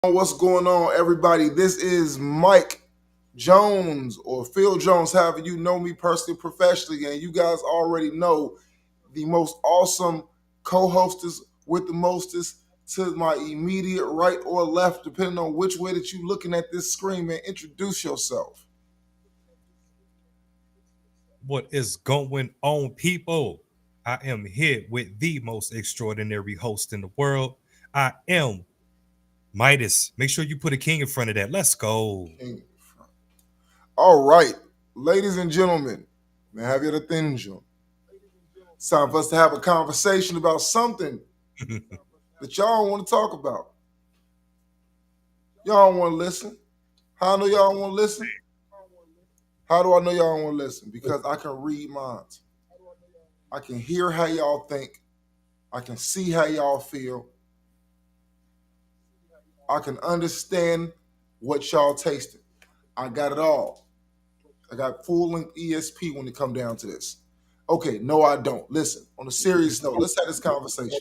What's going on, everybody? This is Mike Jones or Phil Jones, however you know me personally, professionally, and you guys already know the most awesome co-hostess with the mostest to my immediate right or left, depending on which way that you're looking at this screen. Man, introduce yourself. What is going on, people? I am here with the most extraordinary host in the world. I am Midas. Make sure you put a king in front of that. Let's go. King. All right, ladies and gentlemen, may I have your attention? It's time for us to have a conversation about something that y'all want to talk about. Y'all want to listen. How I know y'all want to listen? How do I know y'all want to listen? Because I can read minds. I can hear how y'all think. I can see how y'all feel. I can understand what y'all tasted. I got it all. I got full length ESP when it come down to this. Okay, no, I don't. Listen, on a serious note, let's have this conversation.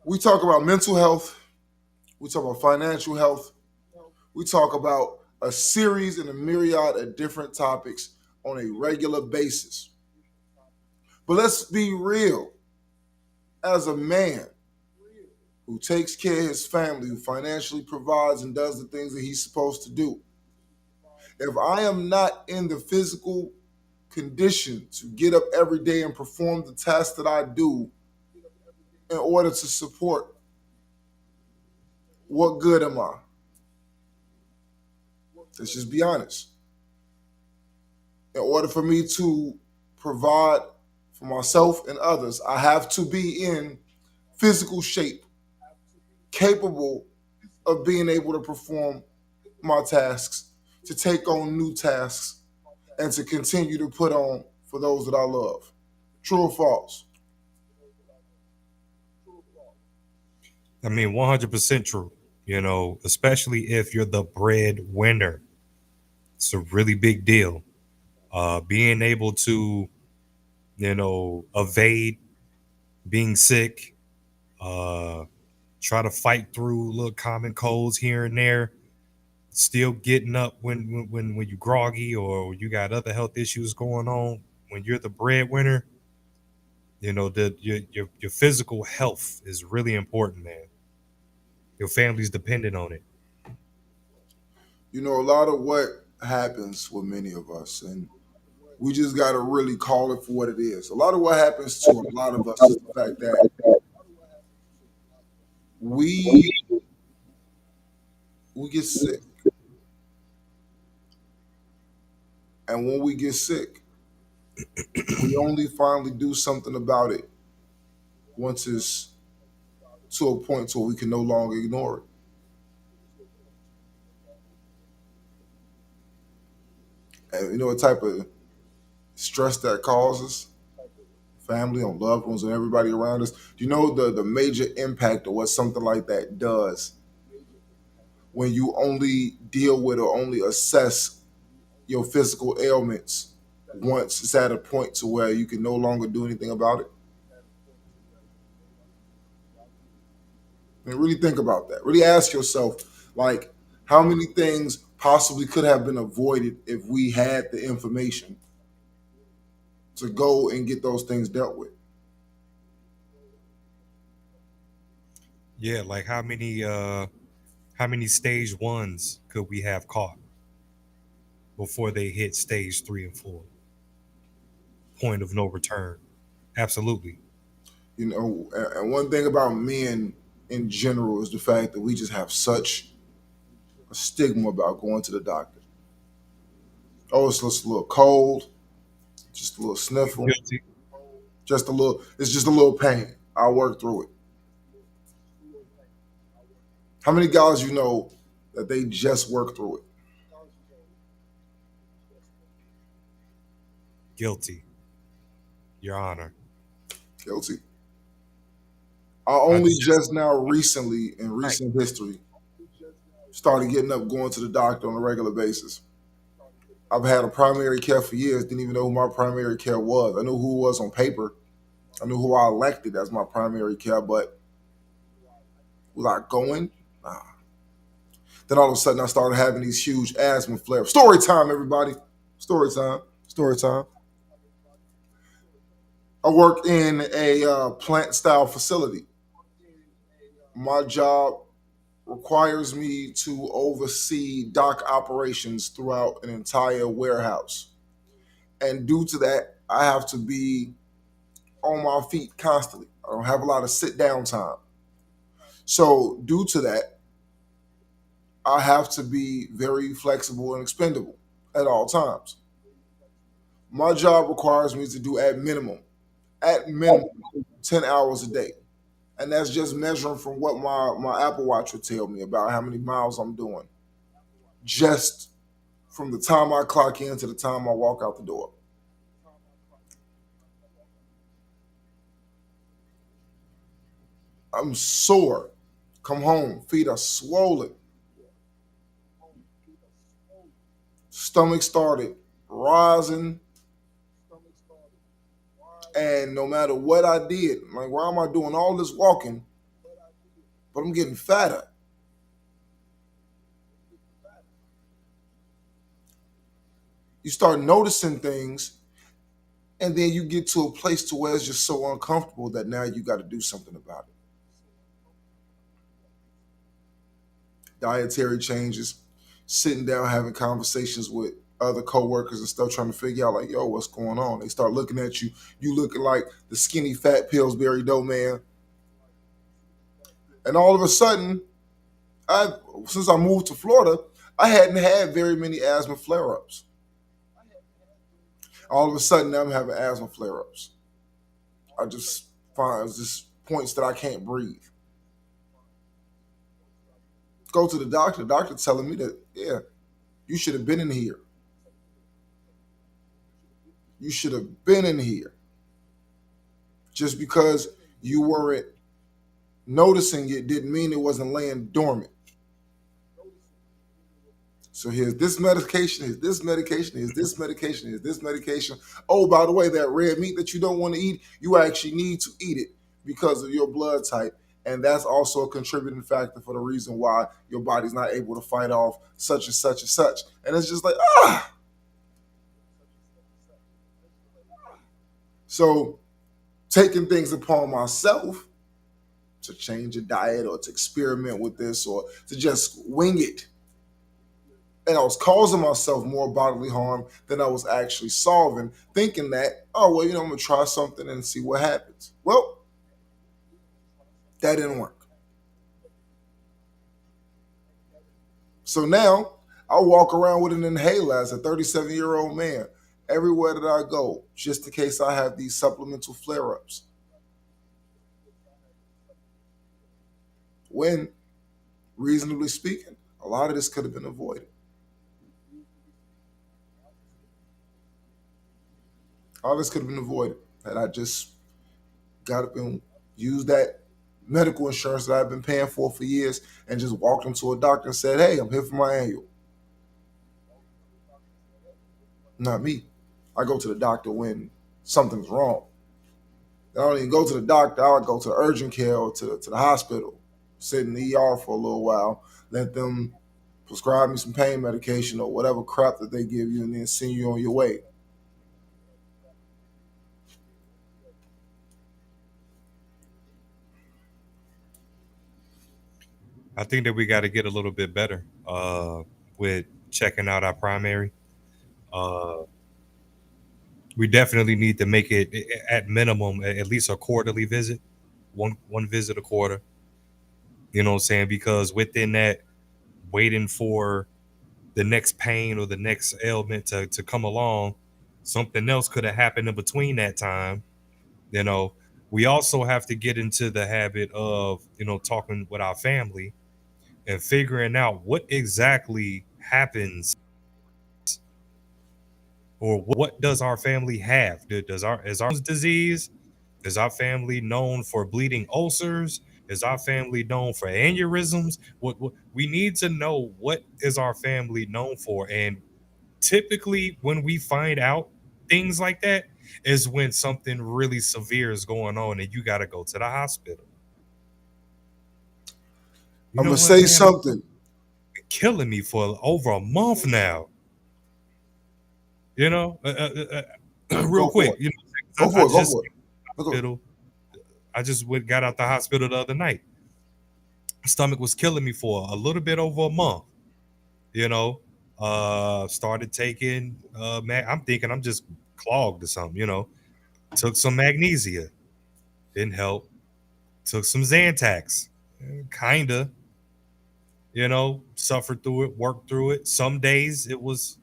We talk about mental health. We talk about financial health. We talk about a series and a myriad of different topics on a regular basis. But let's be real. As a man who takes care of his family, who financially provides and does the things that he's supposed to do, if I am not in the physical condition to get up every day and perform the tasks that I do in order to support, what good am I? Let's just be honest. In order for me to provide for myself and others, I have to be in physical shape, capable of being able to perform my tasks, to take on new tasks, and to continue to put on for those that I love. True or false? I mean, 100% true. Especially if you're the breadwinner. It's a really big deal. Being able to, evade being sick, uh, try to fight through little common colds here and there, still getting up when you groggy or you got other health issues going on. When you're the breadwinner, your physical health is really important, man. Your family's dependent on it. You know, a lot of what happens with many of us, and we just got to really call it for what it is. A lot of what happens to a lot of us is the fact that we we get sick, and when we get sick, we only finally do something about it once it's to a point where we can no longer ignore it. And you know what type of stress that causes? Family, on loved ones, and everybody around us. Do you know the major impact of what something like that does when you only deal with or only assess your physical ailments once it's at a point to where you can no longer do anything about it? I mean, really think about that. Really ask yourself, like, how many things possibly could have been avoided if we had the information to go and get those things dealt with? Yeah, like how many stage ones could we have caught before they hit stage 3 and 4? Point of no return. Absolutely. You know, and one thing about men in general is the fact that we just have such a stigma about going to the doctor. Oh, it's just a little cold, just a little sniffle, Guilty. just a little. It's just a little pain. I'll work through it. How many guys you know that they just work through it? Guilty, Your Honor. Guilty. I I only just just now recently in right. recent history started getting up going to the doctor on a regular basis. I've had a primary care for years, didn't even know who my primary care was. I knew who it was on paper. I knew who I elected as my primary care, but Was I going? Nah. Then all of a sudden I started having these huge asthma flares. Story time, everybody. Story time. Story time. I work in a plant style facility. My job requires me to oversee dock operations throughout an entire warehouse. And due to that, I have to be on my feet constantly. I don't have a lot of sit down time. So, due to that, I have to be very flexible and expendable at all times. My job requires me to do at minimum 10 hours a day. And that's just measuring from what my Apple Watch would tell me about how many miles I'm doing. Just from the time I clock in to the time I walk out the door. I'm sore. Come home, feet are swollen, stomach started rising, and no matter what I did, like why am I doing all this walking, but I'm getting fatter? You start noticing things, and then you get to a place to where it's just so uncomfortable that now you got to do something about it. Dietary changes, sitting down having conversations with other coworkers and stuff, trying to figure out like, yo, what's going on? They start looking at you, you looking like the skinny fat Pillsbury dough man, and all of a sudden, I since I moved to Florida, I hadn't had very many asthma flare ups. All of a sudden, now I'm having asthma flare ups. I just find it's just points that I can't breathe. Go to the doctor. The doctor telling me that, yeah, you should have been in here. You should have been in here. Just because you weren't noticing it didn't mean it wasn't laying dormant. So here's this medication, here's this medication, here's this medication, here's this medication. Oh, by the way, that red meat that you don't want to eat, you actually need to eat it because of your blood type. And that's also a contributing factor for the reason why your body's not able to fight off such and such and such. And it's just like, ah. So taking things upon myself to change a diet or to experiment with this or to just wing it, and I was causing myself more bodily harm than I was actually solving, thinking that, oh, well, I'm going to try something and see what happens. Well, that didn't work. So now I walk around with an inhaler as a 37-year-old man everywhere that I go, just in case I have these supplemental flare ups. When, reasonably speaking, a lot of this could have been avoided. All this could have been avoided had I just got up and used that medical insurance that I've been paying for years and just walked into a doctor and said, hey, I'm here for my annual. Not me. I go to the doctor when something's wrong. I don't even go to the doctor. I would go to the urgent care or to the hospital, sit in the ER for a little while, let them prescribe me some pain medication or whatever crap that they give you, and then send you on your way. I think that we got to get a little bit better with checking out our primary. Uh, we definitely need to make it at minimum at least a quarterly visit, one visit a quarter. You know what I'm saying? Because within that, waiting for the next pain or the next ailment to come along, something else could have happened in between that time. You know, we also have to get into the habit of, talking with our family and figuring out what exactly happens or what does our family have. Does our is our disease? Is our family known for bleeding ulcers? Is our family known for aneurysms? What we need to know, what is our family known for? And typically when we find out things like that is when something really severe is going on and you got to go to the hospital. You I'm know gonna what, say man? I've something. been killing me for over a month now. You know, real Go for quick. it. You know, Go I for it. Go just for it. Go. hospital. I just got out the hospital the other night. Stomach was killing me for a little bit over a month. You know, started taking. I'm thinking I'm just clogged or something. You know, took some magnesia, didn't help. Took some Xantax, kinda. You know, suffered through it, worked through it. Some days it was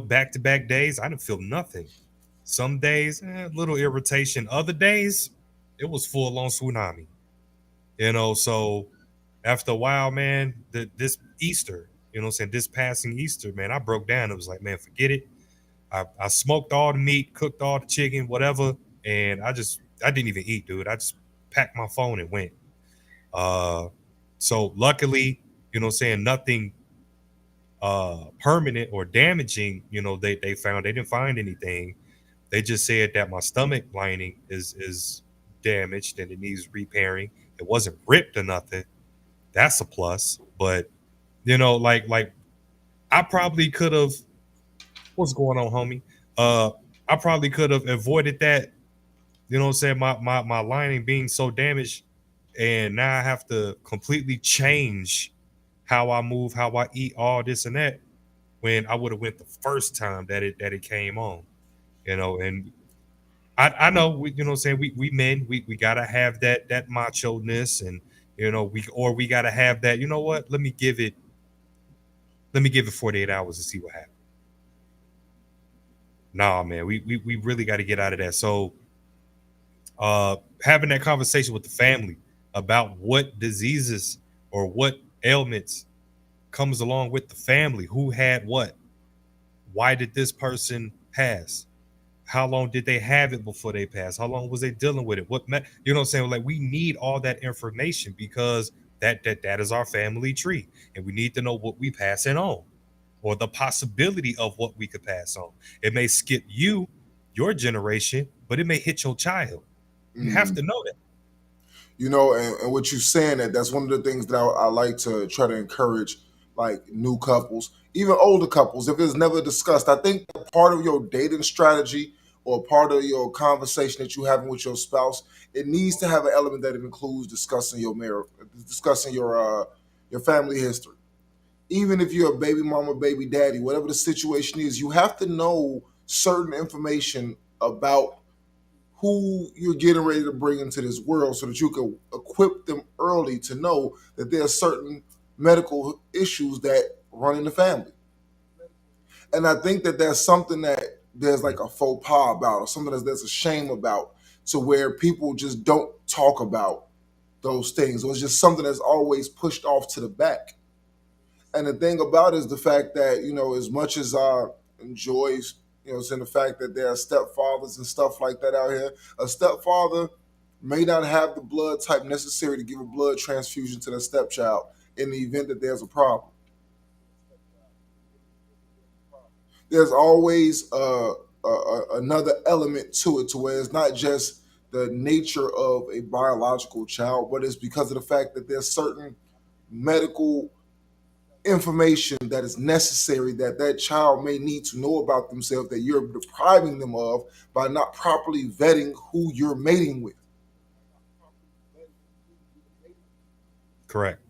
back to back days I didn't feel nothing. Some days a little irritation. Other days it was full on tsunami. You know, so after a while, man, this Easter, you know what I'm saying, this passing Easter, man, I broke down. It was like, man, forget it. I smoked all the meat, cooked all the chicken, whatever, and I didn't even eat, dude. I just packed my phone and went. Uh, so luckily, you know, what I'm saying, nothing permanent or damaging. You know, they found, they didn't find anything. They just said that my stomach lining is damaged and it needs repairing. It wasn't ripped or nothing. That's a plus. But you know, like I probably could have. What's going on, homie? I probably could have avoided that. You know what I'm saying? My lining being so damaged, and now I have to completely change how I move, how I eat, all this and that. When I would have went the first time that it came on, you know. And I know you know what I'm saying, we men, we gotta have that macho ness, and you know, we gotta have that, you know what, let me give it 48 hours to see what happens. Nah, man, we really got to get out of that. So having that conversation with the family about what diseases or what ailments comes along with the family, who had what, why did this person pass, how long did they have it before they passed, how long was they dealing with it, you know what I'm saying, like we need all that information because that is our family tree, and we need to know what we passing on or the possibility of what we could pass on. It may skip your generation, but it may hit your child. You have Mhm. to know that. You know, and what you're saying, that's one of the things that I like to try to encourage, like new couples, even older couples, if it's never discussed. I think that part of your dating strategy or part of your conversation that you're having with your spouse, it needs to have an element that it includes discussing your marriage, discussing your family history. Even if you're a baby mama, baby daddy, whatever the situation is, you have to know certain information about who you're getting ready to bring into this world so that you can equip them early to know that there are certain medical issues that run in the family. And I think that there's something that there's like a faux pas about, or something that there's a shame about, to where people just don't talk about those things. Or it's just something that's always pushed off to the back. And the thing about it is the fact that, you know, as much as I enjoy, you know, saying the fact that there are stepfathers and stuff like that out here, a stepfather may not have the blood type necessary to give a blood transfusion to their stepchild in the event that there's a problem. There's always another element to it, to where it's not just the nature of a biological child, but it's because of the fact that there's certain medical information that is necessary that that child may need to know about themselves that you're depriving them of by not properly vetting who you're mating with. Correct.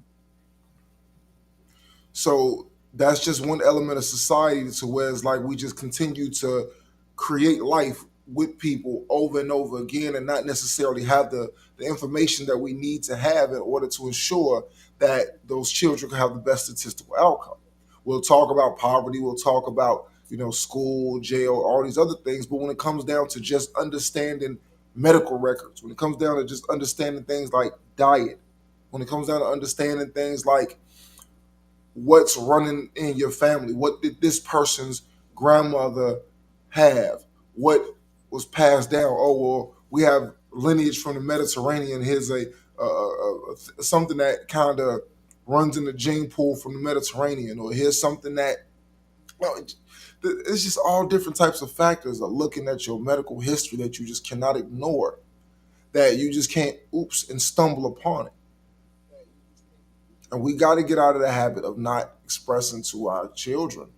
So that's just one element of society to where it's like we just continue to create life with people over and over again and not necessarily have the information that we need to have in order to ensure that those children can have the best statistical outcome. We'll talk about poverty, we'll talk about, you know, school, jail, all these other things, but when it comes down to just understanding medical records, when it comes down to just understanding things like diet, when it comes down to understanding things like what's running in your family. What did this person's grandmother have? What was passed down? Oh well, we have lineage from the Mediterranean. Here's something that kind of runs in the gene pool from the Mediterranean, or here's something that, well, it's just all different types of factors of looking at your medical history that you just cannot ignore, that you just can't oops and stumble upon it. And we got to get out of the habit of not expressing to our children.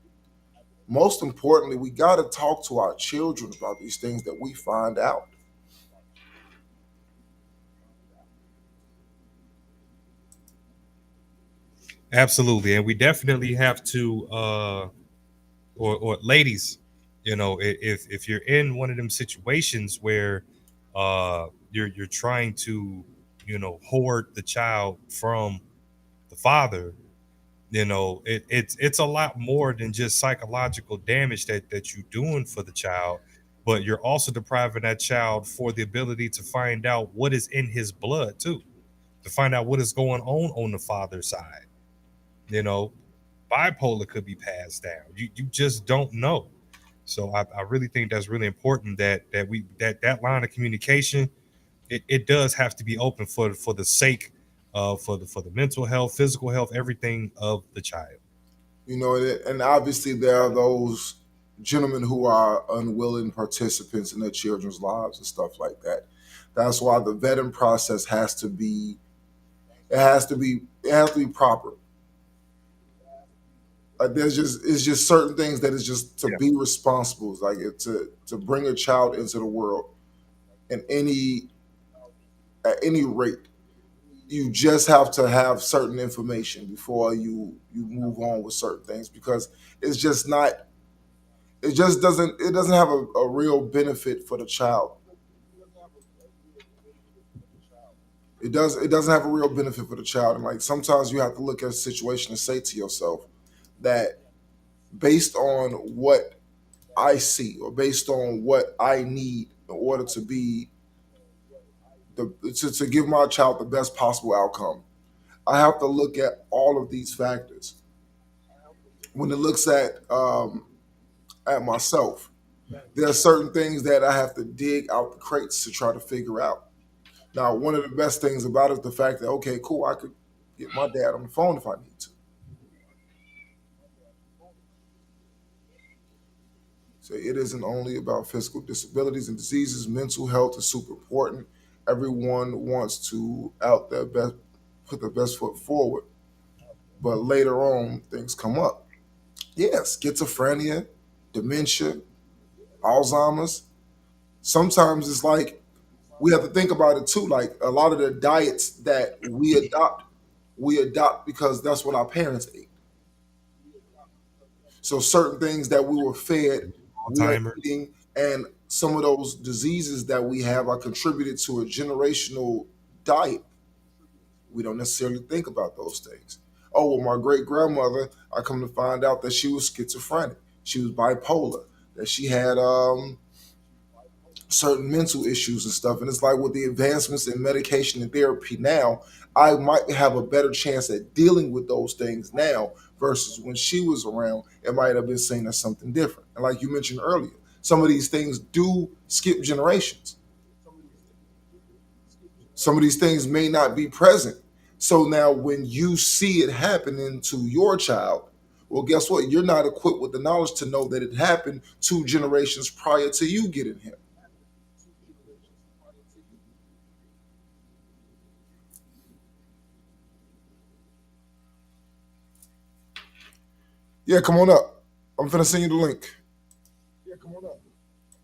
Most importantly, we got to talk to our children about these things that we find out. Absolutely, and we definitely have to, or ladies, if you're in one of them situations where you're trying to, hoard the child from the father, it's a lot more than just psychological damage that you're doing for the child, but you're also depriving that child for the ability to find out what is in his blood too, to find out what is going on the father's side. you know Bipolar could be passed down. You just don't know. So I really think that's really important that line of communication, it does have to be open for the sake of for the mental health, physical health, everything of the child. And obviously there are those gentlemen who are unwilling participants in their children's lives and stuff like that. That's why the vetting process has to be it has to be proper. Like there's just it's just certain things that is just to Yeah. be responsible, like to bring a child into the world in any at any rate. You just have to have certain information before you move on with certain things, because it's just not it doesn't have a real benefit for the child. It doesn't have a real benefit for the child. And like sometimes you have to look at a situation and say to yourself that based on what I see or based on what I need in order to be to give my child the best possible outcome, I have to look at all of these factors. When it looks at myself, there are certain things that I have to dig out the crates to try to figure out. Now, one of the best things about it is the fact that okay, cool, I could get my dad on the phone if I need to. So it isn't only about physical disabilities and diseases. Mental health is super important. Everyone wants to out their best, put their best foot forward, but later on things come up. Yeah, schizophrenia, dementia, Alzheimer's. Sometimes it's like we have to think about it too. Like a lot of the diets that we adopt because that's what our parents ate. So certain things that we were fed, we are Alzheimer. eating, and some of those diseases that we have are contributed to a generational diet. We don't necessarily think about those things. Oh, well, my great grandmother, I come to find out that she was schizophrenic, she was bipolar, that she had certain mental issues and stuff. And it's like with the advancements in medication and therapy now, I might have a better chance at dealing with those things now versus when she was around, it might have been seen as something different. And like you mentioned earlier, some of these things do skip generations. Some of these things may not be present. So now when you see it happening to your child, well, guess what? You're not equipped with the knowledge to know that it happened 2 generations prior to you getting here. Yeah, come on up. I'm finna send you the link.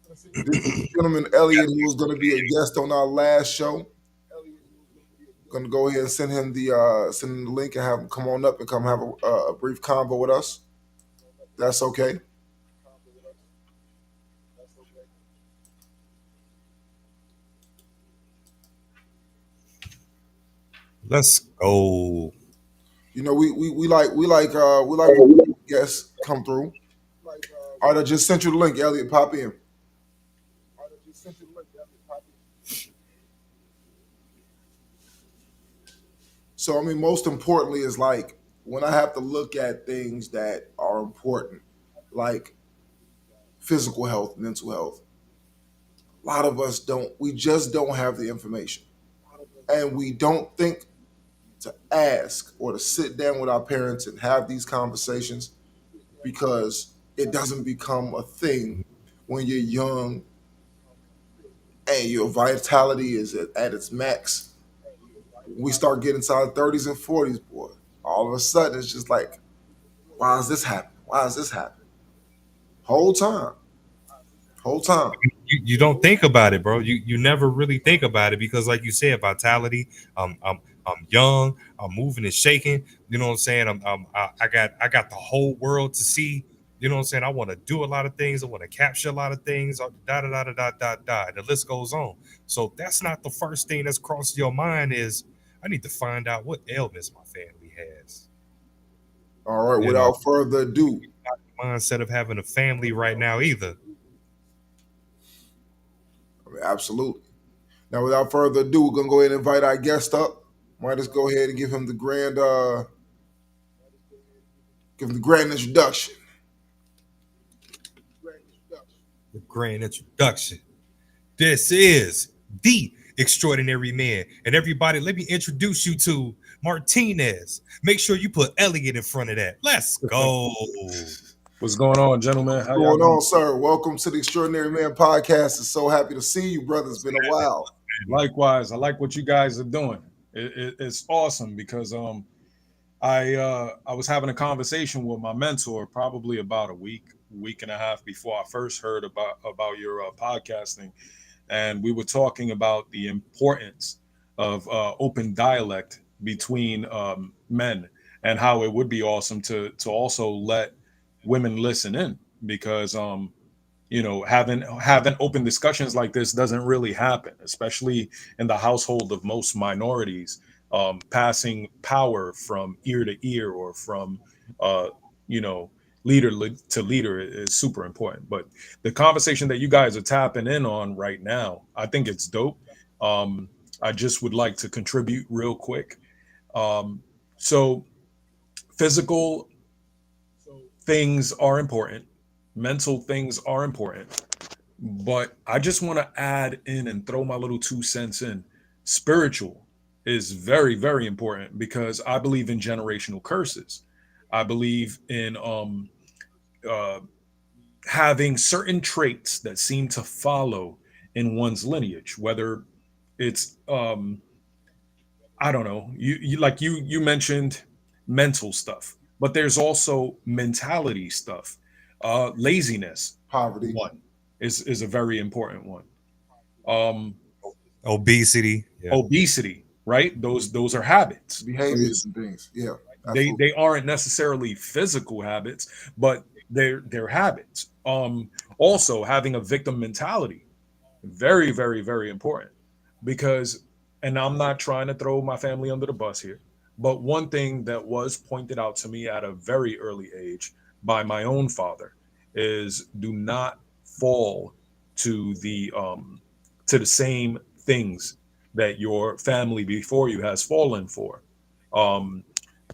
This is the gentleman Elliot, who was going to be a guest on our last show. Going to go ahead and send him the link and have him come on up and come have a brief convo with us. That's okay. Let's go. We like when guests come through. All right, I just sent you the link, Elliot. Pop in. So I mean, most importantly is like when I have to look at things that are important, like physical health, mental health. A lot of us don't. We just don't have the information, and we don't think to ask or to sit down with our parents and have these conversations because it doesn't become a thing when you're young and your vitality is at its max. We start getting to our 30s and 40s, boy. all of a sudden it's just like, why is this happening? Why is this happening? Whole time. Whole time. You don't think about it, bro. You never really think about it because, like you said, vitality. I'm young. I'm moving and shaking. You know what I'm saying? I got the whole world to see. You know what I'm saying? I want to do a lot of things. I want to capture a lot of things. Da da da da da da da. The list goes on. So that's not the first thing that's crossed your mind. Is I need to find out what ailments my family has. All right, You know, without further ado, mindset of having a family right now either. I mean, absolutely. Now, without further ado, we're gonna go ahead and invite our guest up. Might just go ahead and give him the grand introduction. The grand introduction. This is the extraordinary man. And everybody, let me introduce you to Martinez. Make sure you put Elliot in front of that. Let's go. What's going on, gentlemen? What's How y'all going on, sir? Welcome to the Extraordinary Man Podcast. It's so happy to see you, brother. It's been a while. Likewise, I like what you guys are doing. It's awesome because I was having a conversation with my mentor probably about a week and a half before I first heard about your podcasting, and we were talking about the importance of open dialect between men and how it would be awesome to also let women listen in because having open discussions like this doesn't really happen, especially in the household of most minorities. Passing power from ear to ear or from uh, you know to leader is super important. But the conversation that you guys are tapping in on right now, I think it's dope. I just would like to contribute real quick. So physical things are important, mental things are important, but I just want to add in and throw my little 2 cents in. Spiritual is very, very important because I believe in generational curses. I believe in uh, having certain traits that seem to follow in one's lineage, whether it's I don't know, you like you mentioned mental stuff, but there's also mentality stuff. Laziness, Poverty, one, is a very important one. Um, Obesity. Yeah. Obesity, right? Those are habits. behaviors, and things. Yeah, They absolutely. they aren't necessarily physical habits, but they're habits. Also having a victim mentality, very, very, very important because, and I'm not trying to throw my family under the bus here, but one thing that was pointed out to me at a very early age by my own father is do not fall to the same things that your family before you has fallen for. Um,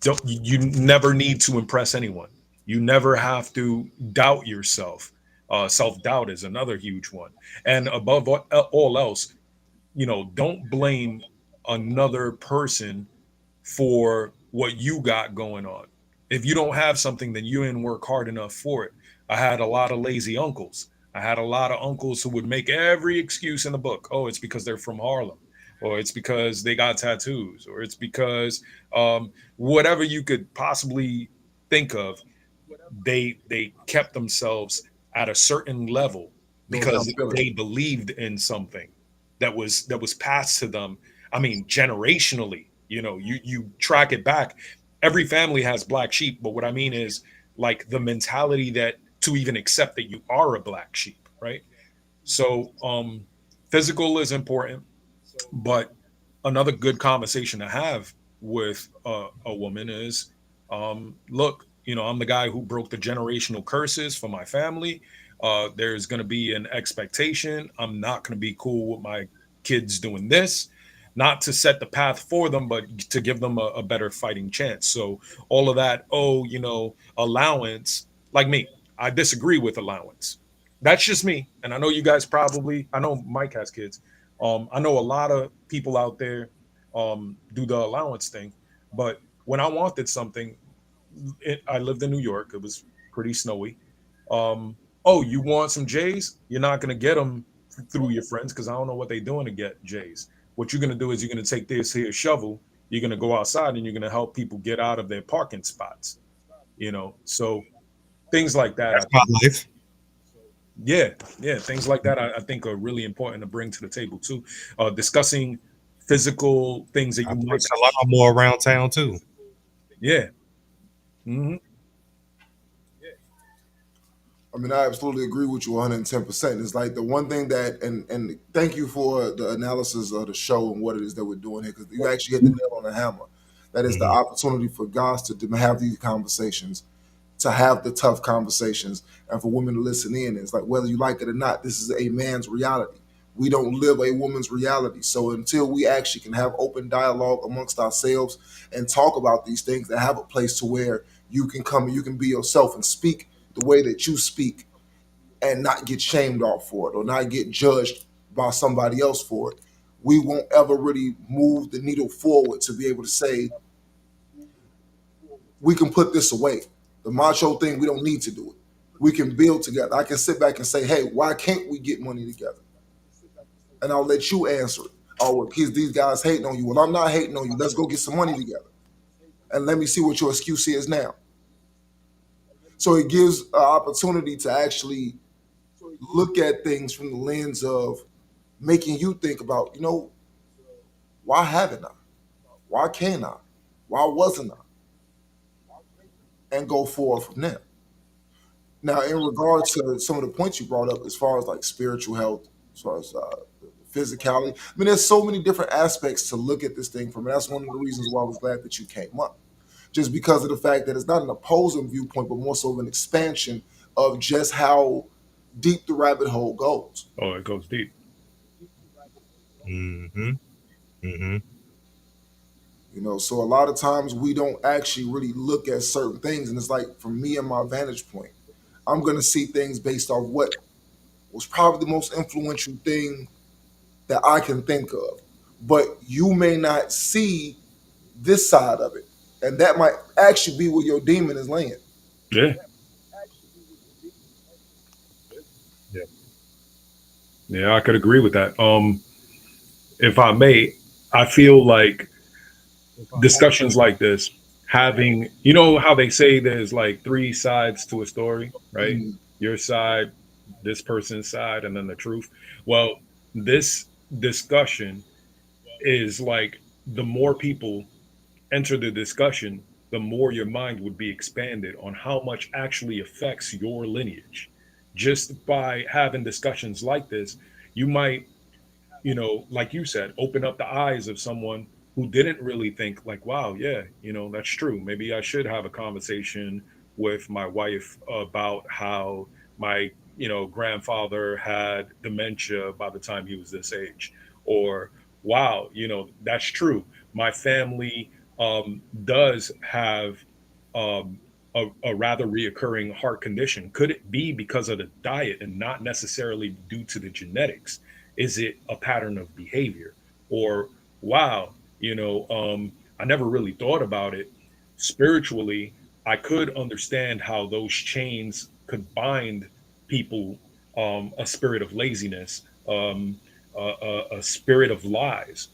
don't you never need to impress anyone. You never have to doubt yourself. Self-doubt is another huge one. And above all else, don't blame another person for what you got going on. If you don't have something, then you didn't work hard enough for it. I had a lot of lazy uncles. I had a lot of uncles who would make every excuse in the book. Oh, it's because they're from Harlem, or it's because they got tattoos, or it's because whatever you could possibly think of. They kept themselves at a certain level Those because accountability. they believed in something that was passed to them. I mean, generationally. You track it back. Every family has black sheep, but what I mean is like the mentality that to even accept that you are a black sheep, right? So, physical is important, but another good conversation to have with a woman is, look, I'm the guy who broke the generational curses for my family. There's going to be an expectation. I'm not going to be cool with my kids doing this, not to set the path for them, but to give them a better fighting chance. So all of that, allowance, like me, I disagree with allowance. That's just me. And I know you guys probably, I know Mike has kids. I know a lot of people out there do the allowance thing, but when I wanted something, I lived in New York. It was pretty snowy. Um, oh, you want some J's? You're not going to get them through your friends because I don't know what they're doing to get J's. What you're going to do is you're going to take this here shovel You're going to go outside and you're going to help people get out of their parking spots. So things like that. That's my life. Yeah, things like that. I think are really important to bring to the table too. Discussing physical things that I you might. push a lot more around town too. Yeah. Hmm. I mean, I absolutely agree with you 110%. It's like the one thing that, and thank you for the analysis of the show and what it is that we're doing here, because you actually hit the nail on the hammer. That is the Mhm. opportunity for guys to have these conversations, to have the tough conversations, and for women to listen in. It's like, whether you like it or not, this is a man's reality. We don't live a woman's reality. So until we actually can have open dialogue amongst ourselves and talk about these things and have a place to where you can come and you can be yourself and speak the way that you speak and not get shamed off for it or not get judged by somebody else for it, we won't ever really move the needle forward to be able to say, we can put this away. The macho thing, we don't need to do it. We can build together. I can sit back and say, hey, why can't we get money together? And I'll let you answer it. Oh, well, these guys hating on you. Well, I'm not hating on you. Let's go get some money together. And let me see what your excuse is now. So it gives an opportunity to actually look at things from the lens of making you think about, why haven't I? Why can't I? Why wasn't I? And go forward from there. Now, in regards to some of the points you brought up, as far as like spiritual health, as far as physicality, I mean, there's so many different aspects to look at this thing from. And that's one of the reasons why I was glad that you came up, just because of the fact that it's not an opposing viewpoint, but more so of an expansion of just how deep the rabbit hole goes. Oh, it goes deep. Mm-hmm. Mm-hmm. So a lot of times we don't actually really look at certain things. And it's like, from me and my vantage point, I'm going to see things based off what was probably the most influential thing that I can think of. But you may not see this side of it. And that might actually be where your demon is laying. Yeah. Yeah. Yeah, I could agree with that. If I may, I feel like discussions like this, having, how they say there's like three sides to a story, right? Mm, Your side, this person's side, and then the truth. Well, this discussion is like, the more people enter the discussion, the more your mind would be expanded on how much actually affects your lineage. Just by having discussions like this, you might, like you said, open up the eyes of someone who didn't really think, like, wow, yeah, that's true. Maybe I should have a conversation with my wife about how my, grandfather had dementia by the time he was this age. Or, wow, that's true. My family does have a rather reoccurring heart condition. Could it be because of the diet and not necessarily due to the genetics? Is it a pattern of behavior? Or, wow, I never really thought about it. Spiritually, I could understand how those chains could bind people, a spirit of laziness, a spirit of lies.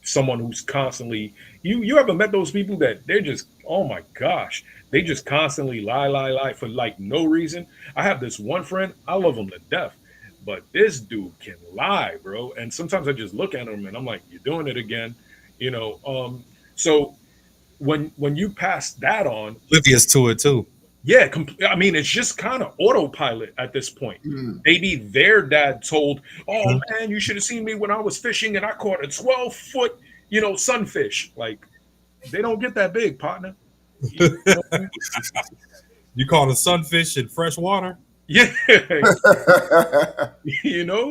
Someone who's constantly, you ever met those people that they're just, oh my gosh, they just constantly lie for like no reason. I have this one friend, I love him to death, but this dude can lie, bro. And sometimes I just look at him and I'm like, you're doing it again, you know. So when you pass that on, Oblivious to it too. yeah, I mean, it's just kind of autopilot at this point. mm. Maybe their dad told, "Oh Mhm. man, you should have seen me when I was fishing and I caught a 12-foot, sunfish." Like, they don't get that big, partner. You know what I mean? You call a sunfish in fresh water? Yeah,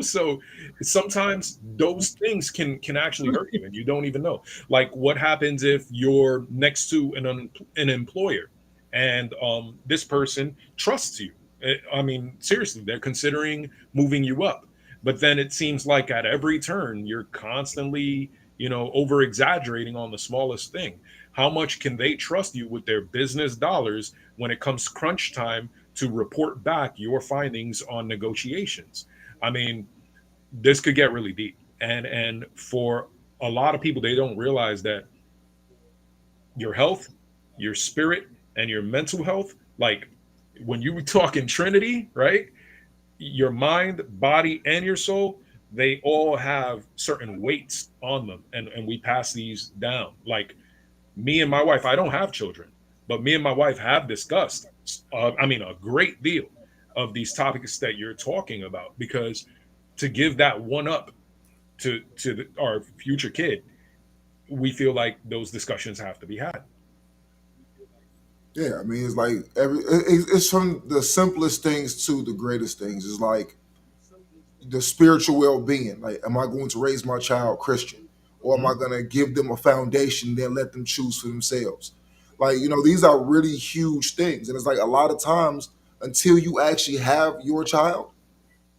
so sometimes those things can actually hurt you and you don't even know. Like, what happens if you're next to an employer and this person trusts you? I mean, seriously, they're considering moving you up, but then it seems like at every turn you're constantly, over exaggerating on the smallest thing. How much can they trust you with their business dollars when it comes crunch time to report back your findings on negotiations? I mean, this could get really deep. And for a lot of people, they don't realize that your health, your spirit, and your mental health, like when you talk in Trinity, right? Your mind, body, and your soul, they all have certain weights on them. And we pass these down. Like me and my wife, I don't have children, but me and my wife have discussed, a great deal of these topics that you're talking about, because to give that one up to our future kid, we feel like those discussions have to be had. Yeah, I mean, it's like it's from the simplest things to the greatest things. It's like the spiritual well-being. Like, am I going to raise my child Christian, or am I Mhm. going to give them a foundation, then let them choose for themselves? Like, these are really huge things, and it's like a lot of times until you actually have your child,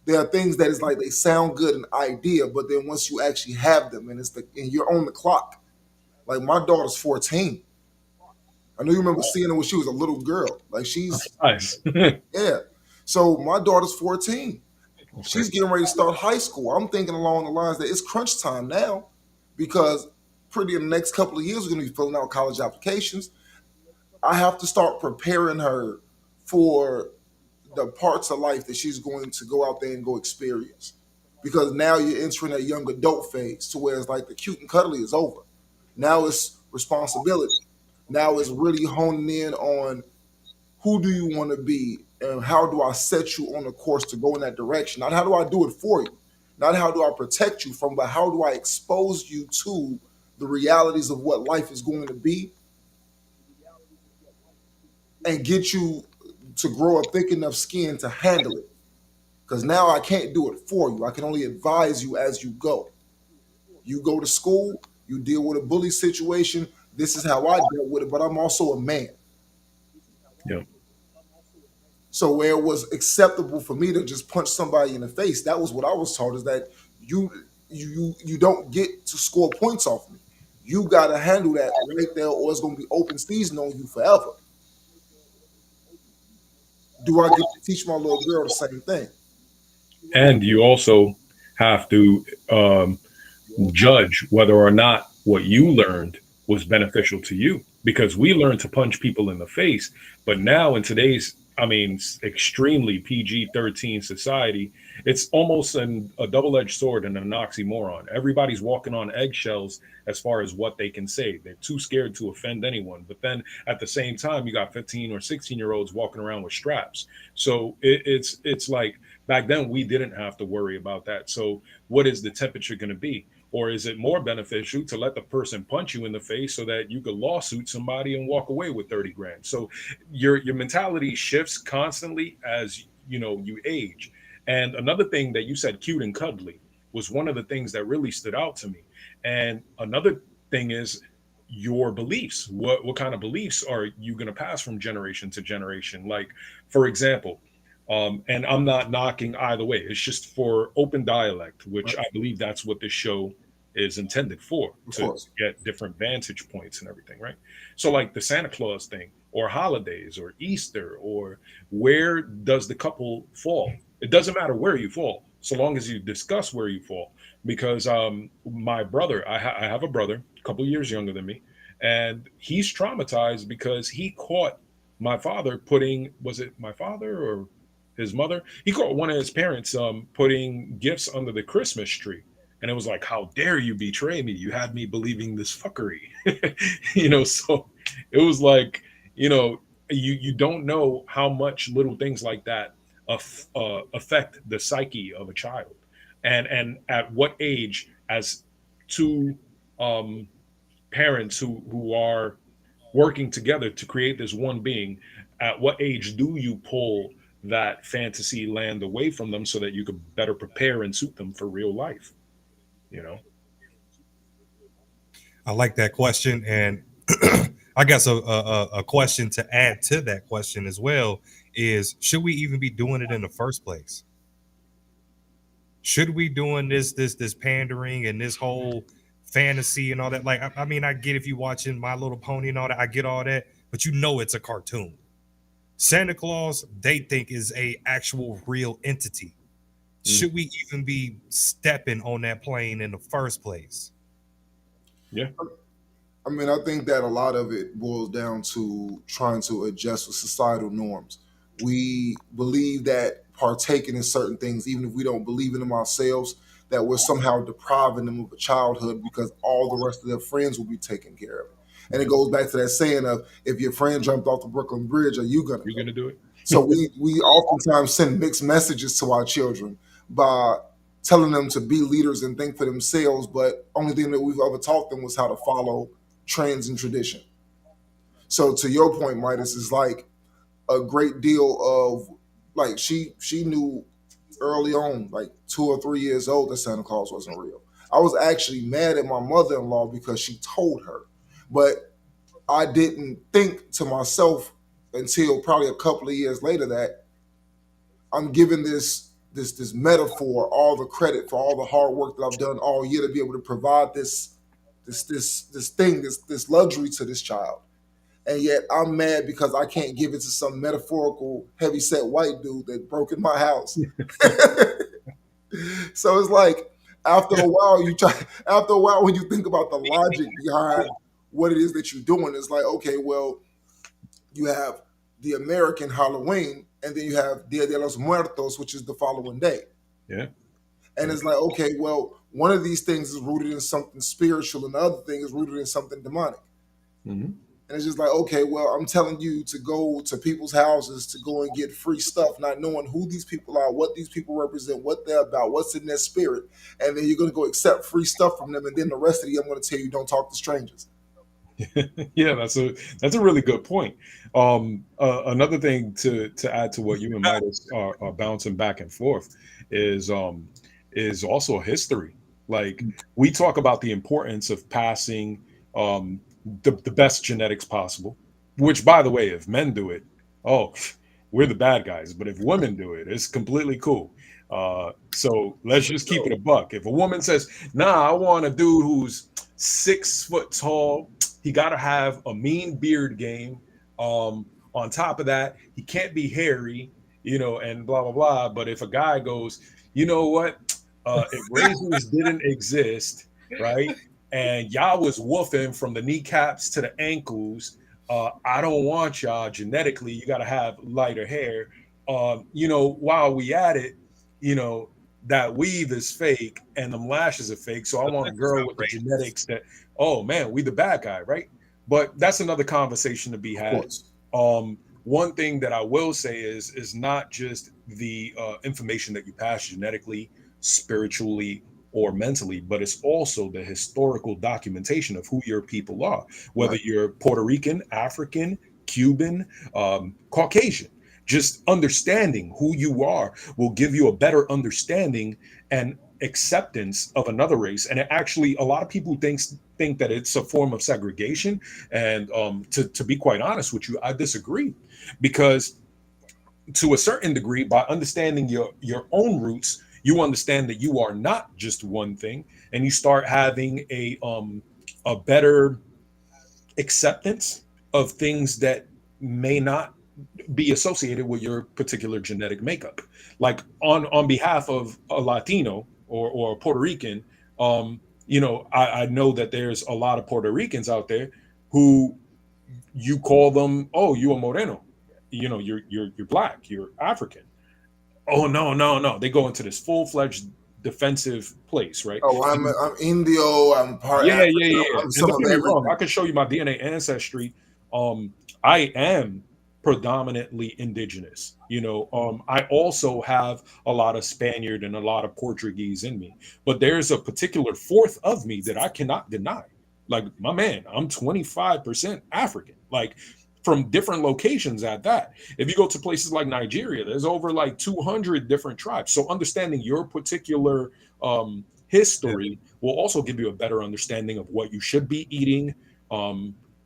there are things that is like they sound good in idea, but then once you actually have them, and you're on the clock. Like, my daughter's 14. I know you remember seeing her when she was a little girl. Like, she's Nice. yeah. So my daughter's 14. Okay. She's getting ready to start high school. I'm thinking along the lines that it's crunch time now, because pretty in the next couple of years we're gonna be filling out college applications. I have to start preparing her for the parts of life that she's going to go out there and go experience. Because now you're entering a young adult phase to where it's like the cute and cuddly is over. Now it's responsibility. Now it's really honing in on who do you want to be, and how do I set you on a course to go in that direction. Not how do I do it for you, not how do I protect you from, but how do I expose you to the realities of what life is going to be, and get you to grow a thick enough skin to handle it. Because now I can't do it for you, I can only advise you as you go. You go to school, you deal with a bully situation, this is how I dealt with it, but I'm also a man. Yeah. So where it was acceptable for me to just punch somebody in the face, that was what I was taught, is that you don't get to score points off me. You got to handle that right there, or it's going to be open season on you forever. Do I get to teach my little girl the same thing? And you also have to judge whether or not what you learned was beneficial to you, because we learn to punch people in the face, but now in today's, extremely PG-13 society, it's almost a double-edged sword and an oxymoron. Everybody's walking on eggshells as far as what they can say. They're too scared to offend anyone, but then at the same time you got 15 or 16 year olds walking around with straps. So it's like back then we didn't have to worry about that. So what is the temperature going to be? Or is it more beneficial to let the person punch you in the face so that you could lawsuit somebody and walk away with 30 grand? So your mentality shifts constantly as you age. And another thing that you said, cute and cuddly, was one of the things that really stood out to me. And another thing is your beliefs. What kind of beliefs are you going to pass from generation to generation? Like, for example, and I'm not knocking either way. It's just for open dialect, which Right? I believe that's what this show is intended for, Of to course. get different vantage points and everything, right? So, like the Santa Claus thing, or holidays, or Easter, or where does the couple fall? It doesn't matter where you fall, so long as you discuss where you fall. Because my brother, I have a brother, a couple years younger than me, and he's traumatized because he caught my father putting, was it my father or his mother? He caught one of his parents putting gifts under the Christmas tree. And it was like, how dare you betray me? You had me believing this fuckery. So it was like, you know, you don't know how much little things like that affect the psyche of a child. And at what age, as two um, parents who are working together to create this one being, at what age do you pull that fantasy land away from them so that you could better prepare and suit them for real life? You know. I like that question, and I guess a question to add to that question as well is: should we even be doing it in the first place? Should we doing this pandering and this whole fantasy and all that? Like, I get if you watching My Little Pony and all that, I get all that, but it's a cartoon. Santa Claus, they think, is a actual real entity. Mm. Should we even be stepping on that plane in the first place? Yeah. I mean, I think that a lot of it boils down to trying to adjust with societal norms. We believe that partaking in certain things, even if we don't believe in them ourselves, that we're somehow depriving them of a childhood because all the rest of their friends will be taken care of. And it Yeah. goes back to that saying of, if your friend jumped off the Brooklyn Bridge, are you gonna You're go? gonna do it. So we oftentimes send mixed messages to our children by telling them to be leaders and think for themselves, but only thing that we've ever taught them was how to follow trends and tradition. So to your point, Midas, is like a great deal of like she knew early on, like 2 or 3 years old, that Santa Claus wasn't real. I was actually mad at my mother-in-law because she told her, but I didn't think to myself until probably a couple of years later that I'm giving this metaphor all the credit for all the hard work that I've done all year to be able to provide this luxury to this child. And yet I'm mad because I can't give it to some metaphorical heavyset white dude that broke in my house. So it's like after a while when you think about the logic behind what it is that you're doing, it's like, okay, well, you have the American Halloween, and then you have Dia de los Muertos, which is the following day. Yeah. And it's like, okay, well, one of these things is rooted in something spiritual, and the other thing is rooted in something demonic. Mm-hmm. And it's just like, okay, well, I'm telling you to go to people's houses to go and get free stuff, not knowing who these people are, what these people represent, what they're about, what's in their spirit. And then you're going to go accept free stuff from them. And then the rest of the year, I'm going to tell you, don't talk to strangers. Yeah, that's a really good point. Another thing to add to what you and Midas are bouncing back and forth is also history. Like we talk about the importance of passing the best genetics possible, which by the way, if men do it, oh, we're the bad guys. But if women do it, it's completely cool. So let's just keep it a buck. If a woman says, "Nah, I want a dude who's 6 foot tall," he got to have a mean beard game. On top of that, he can't be hairy, and blah blah blah. But if a guy goes, you know what, if razors didn't exist, right, and y'all was woofing from the kneecaps to the ankles, I don't want y'all genetically. You got to have lighter hair. While we at it, you know that weave is fake and them lashes are fake. So I want a girl with the genetics that, oh man, we the bad guy, right? But that's another conversation to be Of had. course. One thing that I will say is not just the information that you pass genetically, spiritually, or mentally, but it's also the historical documentation of who your people are, whether Right. you're Puerto Rican, African, Cuban, Caucasian. Just understanding who you are will give you a better understanding and acceptance of another race. And it actually, a lot of people think that it's a form of segregation. And to be quite honest with you, I disagree, because to a certain degree, by understanding your own roots, you understand that you are not just one thing, and you start having a better acceptance of things that may not be associated with your particular genetic makeup. Like on behalf of a Latino or a Puerto Rican, I know that there's a lot of Puerto Ricans out there who you call them, oh, you a moreno, you're black, you're African. Oh no, no, no. They go into this full-fledged defensive place, right? Oh, I'm Indio. I'm part Yeah, African. yeah, yeah. I'm And some don't of get me wrong, I everything. can show you my DNA ancestry. I am predominantly indigenous. I also have a lot of Spaniard and a lot of Portuguese in me, but there's a particular fourth of me that I cannot deny. Like my man, I'm 25% African. Like from different locations at that. If you go to places like Nigeria, there's over like 200 different tribes. So understanding your particular history will also give you a better understanding of what you should be eating,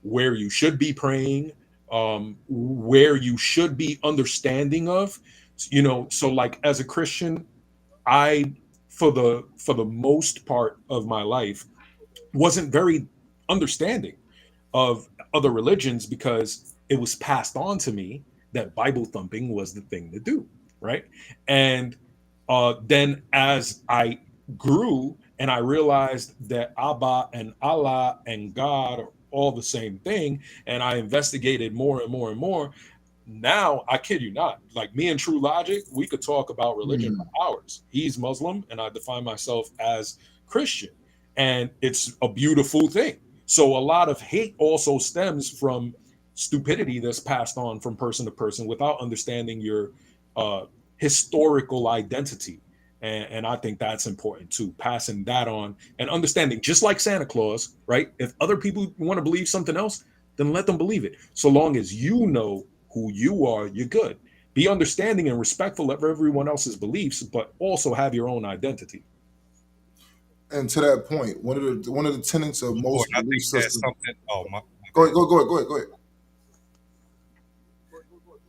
where you should be praying, where you should be understanding of. So like as a Christian, I for the most part of my life wasn't very understanding of other religions, because it was passed on to me that Bible thumping was the thing to do, right? And then as I grew and I realized that Abba and Allah and God are all the same thing. And I investigated more and more and more. Now, I kid you not, like me and True Logic, we could talk about religion Mm. for hours. He's Muslim, and I define myself as Christian, and it's a beautiful thing. So a lot of hate also stems from stupidity that's passed on from person to person without understanding your uh, historical identity. And I think that's important too, passing that on and understanding, just like Santa Claus, right? If other people want to believe something else, then let them believe it. So long as you know who you are, you're good. Be understanding and respectful of everyone else's beliefs, but also have your own identity. And to that point, one of the tenets of Lord, most I belief think that's systems. something. Oh my. Go ahead.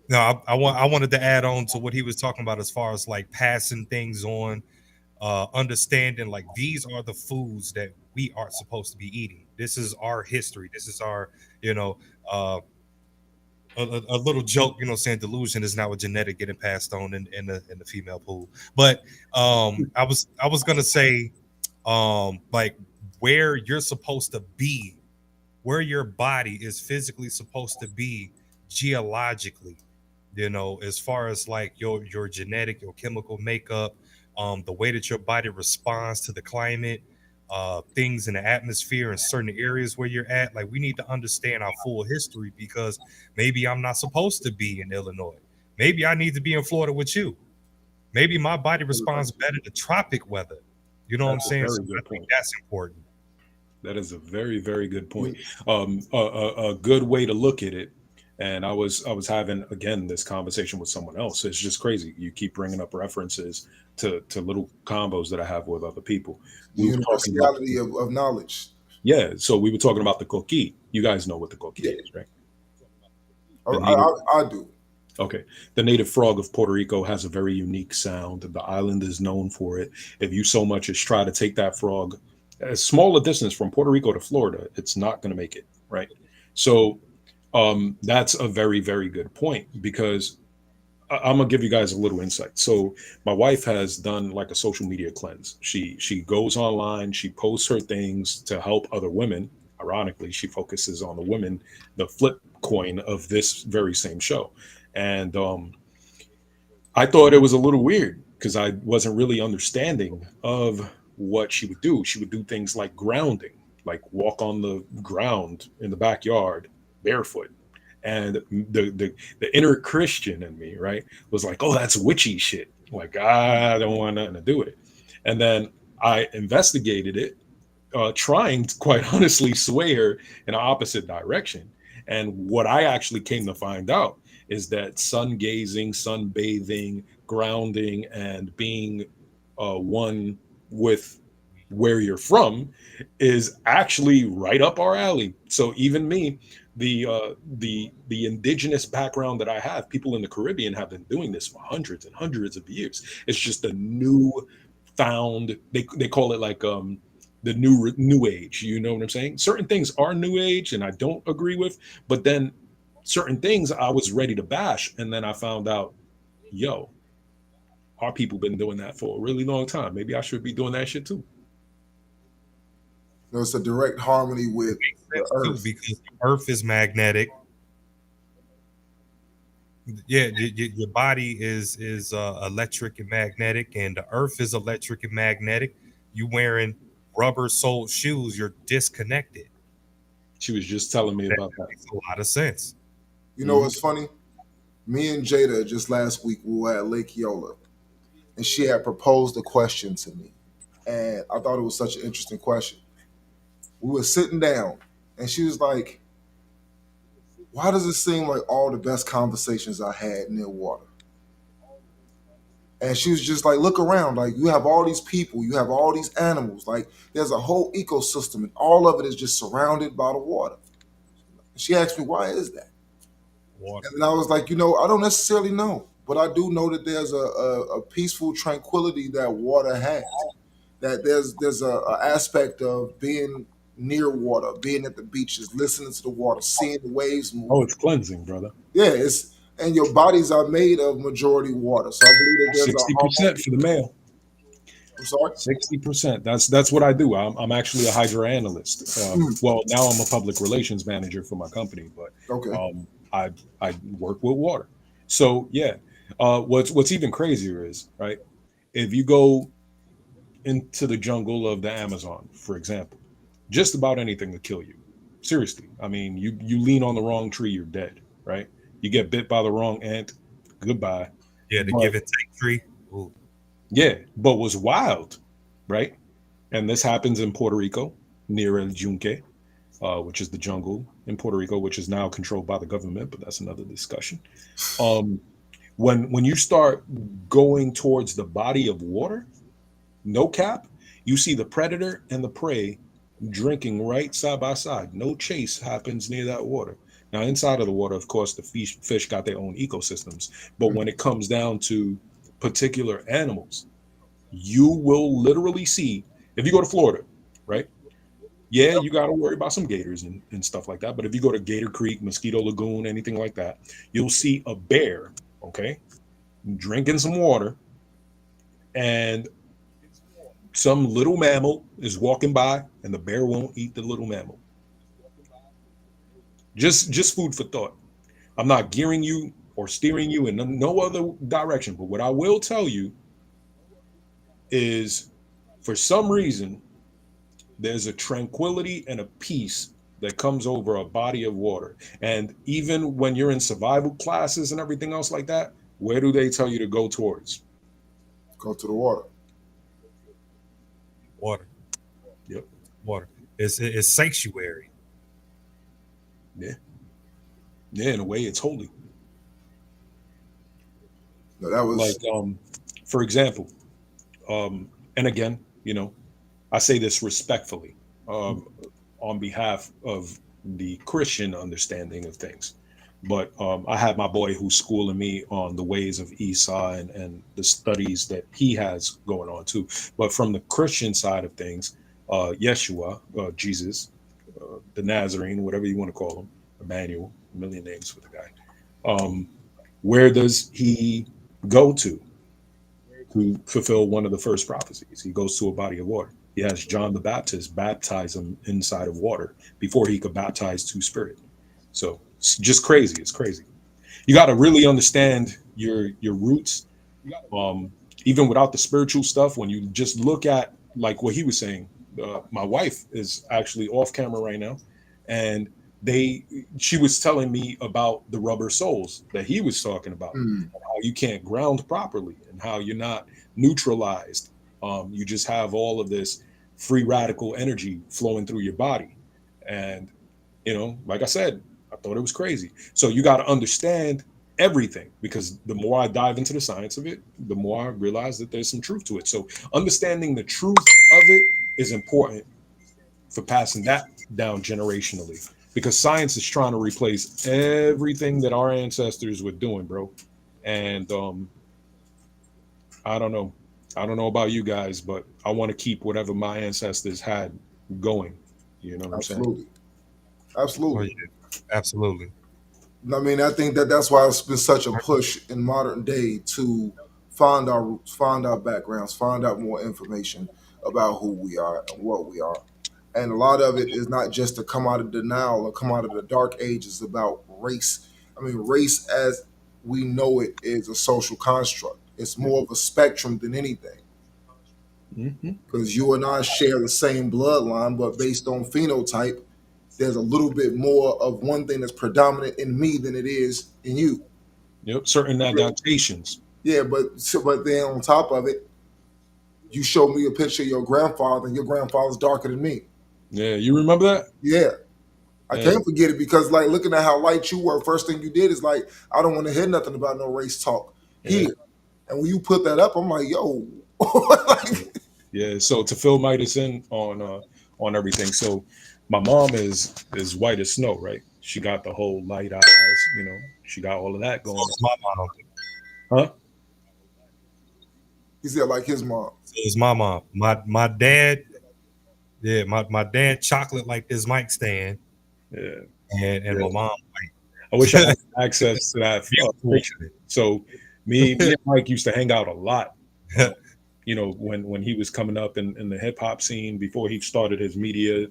No, I wanted to add on to what he was talking about as far as like passing things on, understanding like these are the foods that we aren't supposed to be eating. This is our history. This is our, you know, a little joke, saying delusion is now a genetic getting passed on in the female pool. But I was gonna say, like where you're supposed to be, where your body is physically supposed to be geologically, as far as like your genetic, your chemical makeup, the way that your body responds to the climate, things in the atmosphere in certain areas where you're at. Like we need to understand our full history, because maybe I'm not supposed to be in Illinois. Maybe I need to be in Florida with you. Maybe my body responds better to tropic weather. You know what I'm That's a saying? very So I good think point. that's important. That is a very, very good point. A good way to look at it. And I was having again this conversation with someone else. It's just crazy. You keep bringing up references to little combos that I have with other people. The We were talking about universality of knowledge. yeah. So we were talking about the coqui. You guys know what the coqui Yeah, is, right? I, The native. I do. Okay. The native frog of Puerto Rico has a very unique sound. The island is known for it. If you so much as try to take that frog as small a distance from Puerto Rico to Florida, it's not going to make it, right? So that's a very, very good point because I'm gonna give you guys a little insight. So my wife has done like a social media cleanse. She goes online, she posts her things to help other women. Ironically, she focuses on the women, the flip coin of this very same show. And I thought it was a little weird because I wasn't really understanding of what she would do. She would do things like grounding, like walk on the ground in the backyard barefoot. And the inner Christian in me, right, was like, oh, that's witchy shit. Like, I don't want nothing to do with it. And then I investigated it, trying to quite honestly sway her in an opposite direction. And what I actually came to find out is that sun gazing, sunbathing, grounding, and being one with where you're from is actually right up our alley. So even me, the indigenous background that I have, people in the Caribbean have been doing this for hundreds and hundreds of years. It's just a new found, they call it like the new age. You know what I'm saying? Certain things are new age and I don't agree with, but then certain things I was ready to bash, and then I found out, yo, our people been doing that for a really long time. Maybe I should be doing that shit too. It's a direct harmony It with makes the sense too, earth. because the earth is magnetic. Yeah, your body is electric and magnetic, and the earth is electric and magnetic. You wearing rubber soled shoes, you're disconnected. She was just telling me That about that. makes a lot of sense. You know what's funny? Me and Jada just last week we were at Lake Yola, and she had proposed a question to me, and I thought it was such an interesting question. We were sitting down, and she was like, "Why does it seem like all the best conversations I had near water?" And she was just like, "Look around. Like you have all these people, you have all these animals. Like there's a whole ecosystem, and all of it is just surrounded by the water." She asked me, "Why is that?" Water. And then I was like, I don't necessarily know, but I do know that there's a peaceful tranquility that water has. That there's a aspect of being near water, being at the beaches, listening to the water, seeing the waves move. Oh, it's cleansing, brother. Yeah, it's and your bodies are made of majority water. So I believe that there's a 60% for the male. I'm sorry. 60%. That's what I do. I'm actually a hydro analyst. Well, now I'm a public relations manager for my company, but Okay. I work with water. So yeah, what's even crazier is, right, if you go into the jungle of the Amazon, for example, just about anything will kill you. Seriously, I mean, you lean on the wrong tree, you're dead. Right? You get bit by the wrong ant, goodbye. Yeah, the But give and take tree. Ooh, yeah, but what's wild, right? And this happens in Puerto Rico near El Yunque, which is the jungle in Puerto Rico, which is now controlled by the government, but that's another discussion. Um, when you start going towards the body of water, no cap, you see the predator and the prey drinking right side by side. No chase happens near that water. Now, inside of the water, of course, the fish got their own ecosystems. But when it comes down to particular animals, you will literally see, if you go to Florida, right? Yeah, you got to worry about some gators and stuff like that. But if you go to Gator Creek, Mosquito Lagoon, anything like that, you'll see a bear, okay, drinking some water, and some little mammal is walking by, and the bear won't eat the little mammal. Just food for thought. I'm not gearing you or steering you in no other direction. But what I will tell you is, for some reason, there's a tranquility and a peace that comes over a body of water. And even when you're in survival classes and everything else like that, where do they tell you to go towards? Go to the water. water, Yep. water. It's sanctuary. Yeah. Yeah, in a way, it's holy. No, that was Like, for example, and again, I say this respectfully, on behalf of the Christian understanding of things. But I have my boy who's schooling me on the ways of Esau and the studies that he has going on too. But from the Christian side of things, Yeshua, Jesus, the Nazarene, whatever you want to call him, Emmanuel, a million names for the guy. Where does he go to fulfill one of the first prophecies? He goes to a body of water. He has John the Baptist baptize him inside of water before he could baptize to spirit. So it's just crazy. It's crazy. You got to really understand your roots, even without the spiritual stuff. When you just look at, like what he was saying, my wife is actually off camera right now, and she was telling me about the rubber soles that he was talking about, and how you can't ground properly and how you're not neutralized. You just have all of this free radical energy flowing through your body. And, like I said, I thought it was crazy. So you got to understand everything, because the more I dive into the science of it, the more I realize that there's some truth to it. So understanding the truth of it is important for passing that down generationally, because science is trying to replace everything that our ancestors were doing, bro. And I don't know. I don't know about you guys, but I want to keep whatever my ancestors had going. You know what I'm saying? absolutely, Oh, absolutely. yeah, absolutely. I mean, I think that's why it's been such a push in modern day to find our roots, find our backgrounds, find out more information about who we are and what we are. And a lot of it is not just to come out of denial or come out of the dark ages about race. I mean, race as we know it is a social construct. It's more of a spectrum than anything, Mm-hmm. because you and I share the same bloodline, but based on phenotype, there's a little bit more of one thing that's predominant in me than it is in you. Yep. Certain adaptations. Yeah, but then on top of it, you showed me a picture of your grandfather, and your grandfather's darker than me. Yeah. You remember that? Yeah, I Yeah. can't forget it, because like looking at how light you were, first thing you did is like, I don't want to hear nothing about no race talk Yeah. here. And when you put that up, I'm like, yo, like, Yeah. So to fill Midas in on everything. So my mom is white as snow, right? She got the whole light eyes, she got all of that So going is my mom. on. Huh? he said like his mom. So is my mom. My dad. Yeah, my dad chocolate like this mic stand, Yeah. and Yeah. my mom I wish I had access to that. unfortunate. So me and Mike used to hang out a lot. when he was coming up in the hip hop scene before he started his media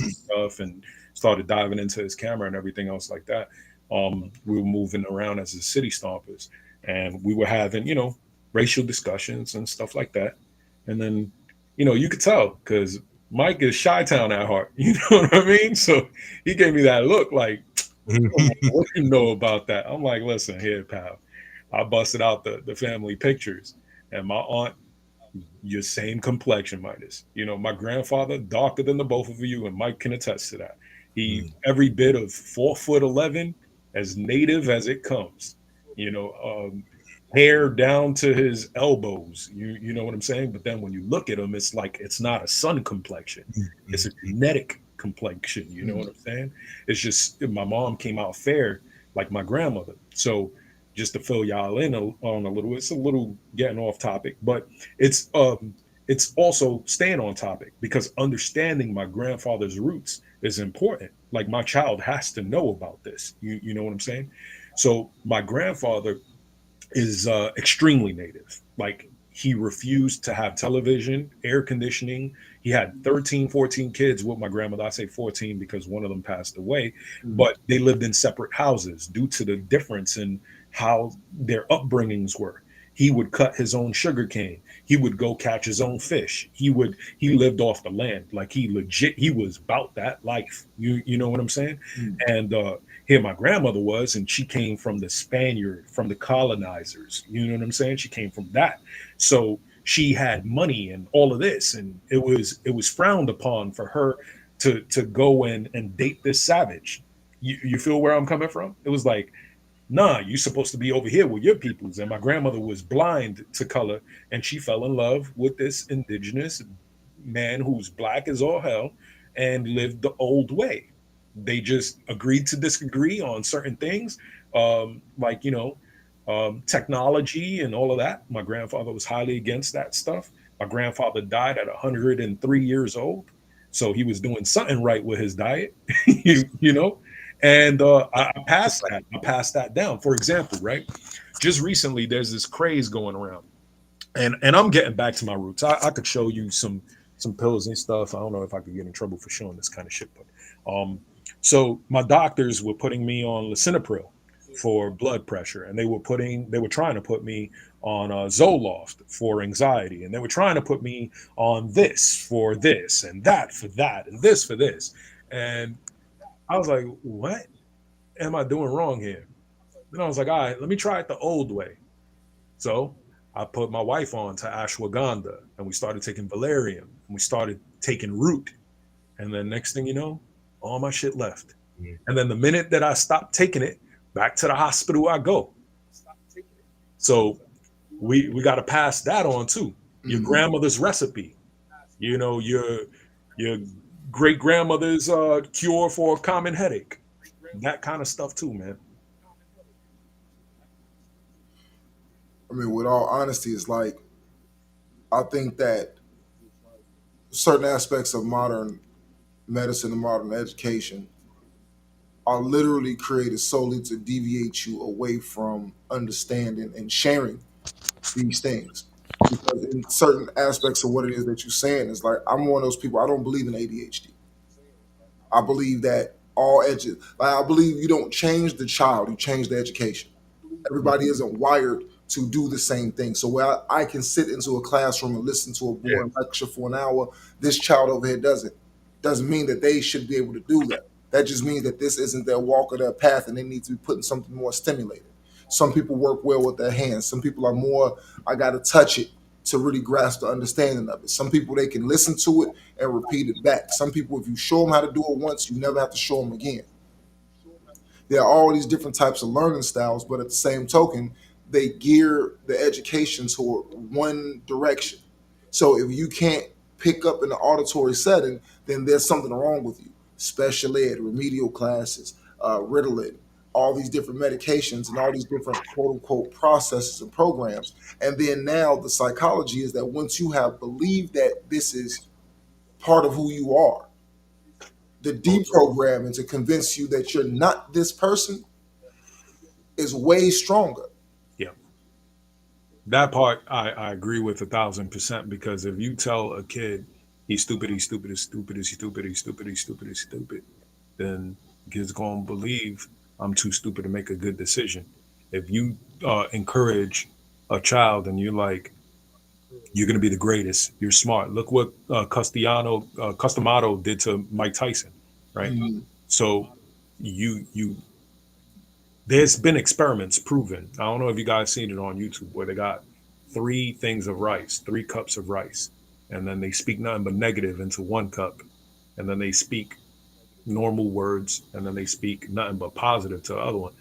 stuff and started diving into his camera and everything else like that. We were moving around as the City Stompers, and we were having racial discussions and stuff like that. And then you could tell because Mike is Chi-Town at heart. You know what I mean? So he gave me that look like, what do you know about that? I'm like, listen here, pal. I busted out the family pictures, and my aunt, your same complexion, Midas. My grandfather darker than the both of you, and Mike can attest to that. He every bit of 4'11", as native as it comes. You know, hair down to his elbows. You know what I'm saying? But then when you look at him, it's like it's not a sun complexion. It's a genetic complexion. You know what I'm saying? It's just my mom came out fair like my grandmother. So just to fill y'all in on a little, it's a little getting off topic, but it's also staying on topic because understanding my grandfather's roots is important. Like my child has to know about this. You know what I'm saying? So my grandfather is extremely native. Like he refused to have television, air conditioning. He had 13, 14 kids with my grandmother. I say 14 because one of them passed away, but they lived in separate houses due to the difference in how their upbringings were. He would cut his own sugar cane. He would go catch his own fish. He lived off the land. Like he was about that life. You know what I'm saying? And here my grandmother was, and she came from the Spaniard, from the colonizers. You know what I'm saying? She came from that. So she had money and all of this, and it was frowned upon for her to go and date this savage. You feel where I'm coming from? It was like, nah, you're supposed to be over here with your peoples. And my grandmother was blind to color, and she fell in love with this indigenous man who's black as all hell and lived the old way. They just agreed to disagree on certain things, like technology and all of that. My grandfather was highly against that stuff. My grandfather died at 103 years old, so he was doing something right with his diet, you know. And I passed that. I passed that down. For example, right? Just recently, there's this craze going around, and I'm getting back to my roots. I could show you some pills and stuff. I don't know if I could get in trouble for showing this kind of shit, but so my doctors were putting me on lisinopril for blood pressure, and they were trying to put me on Zoloft for anxiety, and they were trying to put me on this for this, and that for that, and this for this, and I was like, what am I doing wrong here? Then I was like, all right, let me try it the old way. So I put my wife on to ashwagandha, and we started taking valerian, and we started taking root. And then next thing you know, all my shit left. And then the minute that I stopped taking it, back to the hospital I go. So we got to pass that on too. Your grandmother's recipe, your great grandmother's cure for a common headache, that kind of stuff too, man. I mean, with all honesty, it's like I think that certain aspects of modern medicine and modern education are literally created solely to deviate you away from understanding and sharing these things. Because in certain aspects of what it is that you're saying, is like I'm one of those people. I don't believe in ADHD. I believe that I believe you don't change the child, you change the education. Everybody isn't wired to do the same thing. So where I can sit into a classroom and listen to a boring lecture for an hour, this child over here doesn't mean that they should be able to do that. That just means that this isn't their walk or their path, and they need to be putting something more stimulated. Some people work well with their hands. Some people are more, I got to touch it to really grasp the understanding of it. Some people, they can listen to it and repeat it back. Some people, if you show them how to do it once, you never have to show them again. There are all these different types of learning styles, but at the same token, they gear the education toward one direction. So if you can't pick up in the auditory setting, then there's something wrong with you. Special ed, remedial classes, Ritalin, all these different medications and all these different quote unquote processes and programs. And then now the psychology is that once you have believed that this is part of who you are, the deprogramming to convince you that you're not this person is way stronger. Yeah. That part I agree with 1,000%, because if you tell a kid he's stupid, he's stupid, he's stupid, he's stupid, he's stupid, he's stupid, he's stupid, then kids gonna believe I'm too stupid to make a good decision. If you encourage a child and you're like, you're gonna be the greatest, you're smart. Look what Customato did to Mike Tyson, right? Mhm. So you there's been experiments proven. I don't know if you guys seen it on YouTube where they got three things of rice, 3 cups of rice, and then they speak nothing but negative into 1 cup, and then they speak normal words, and then they speak nothing but positive to the other one.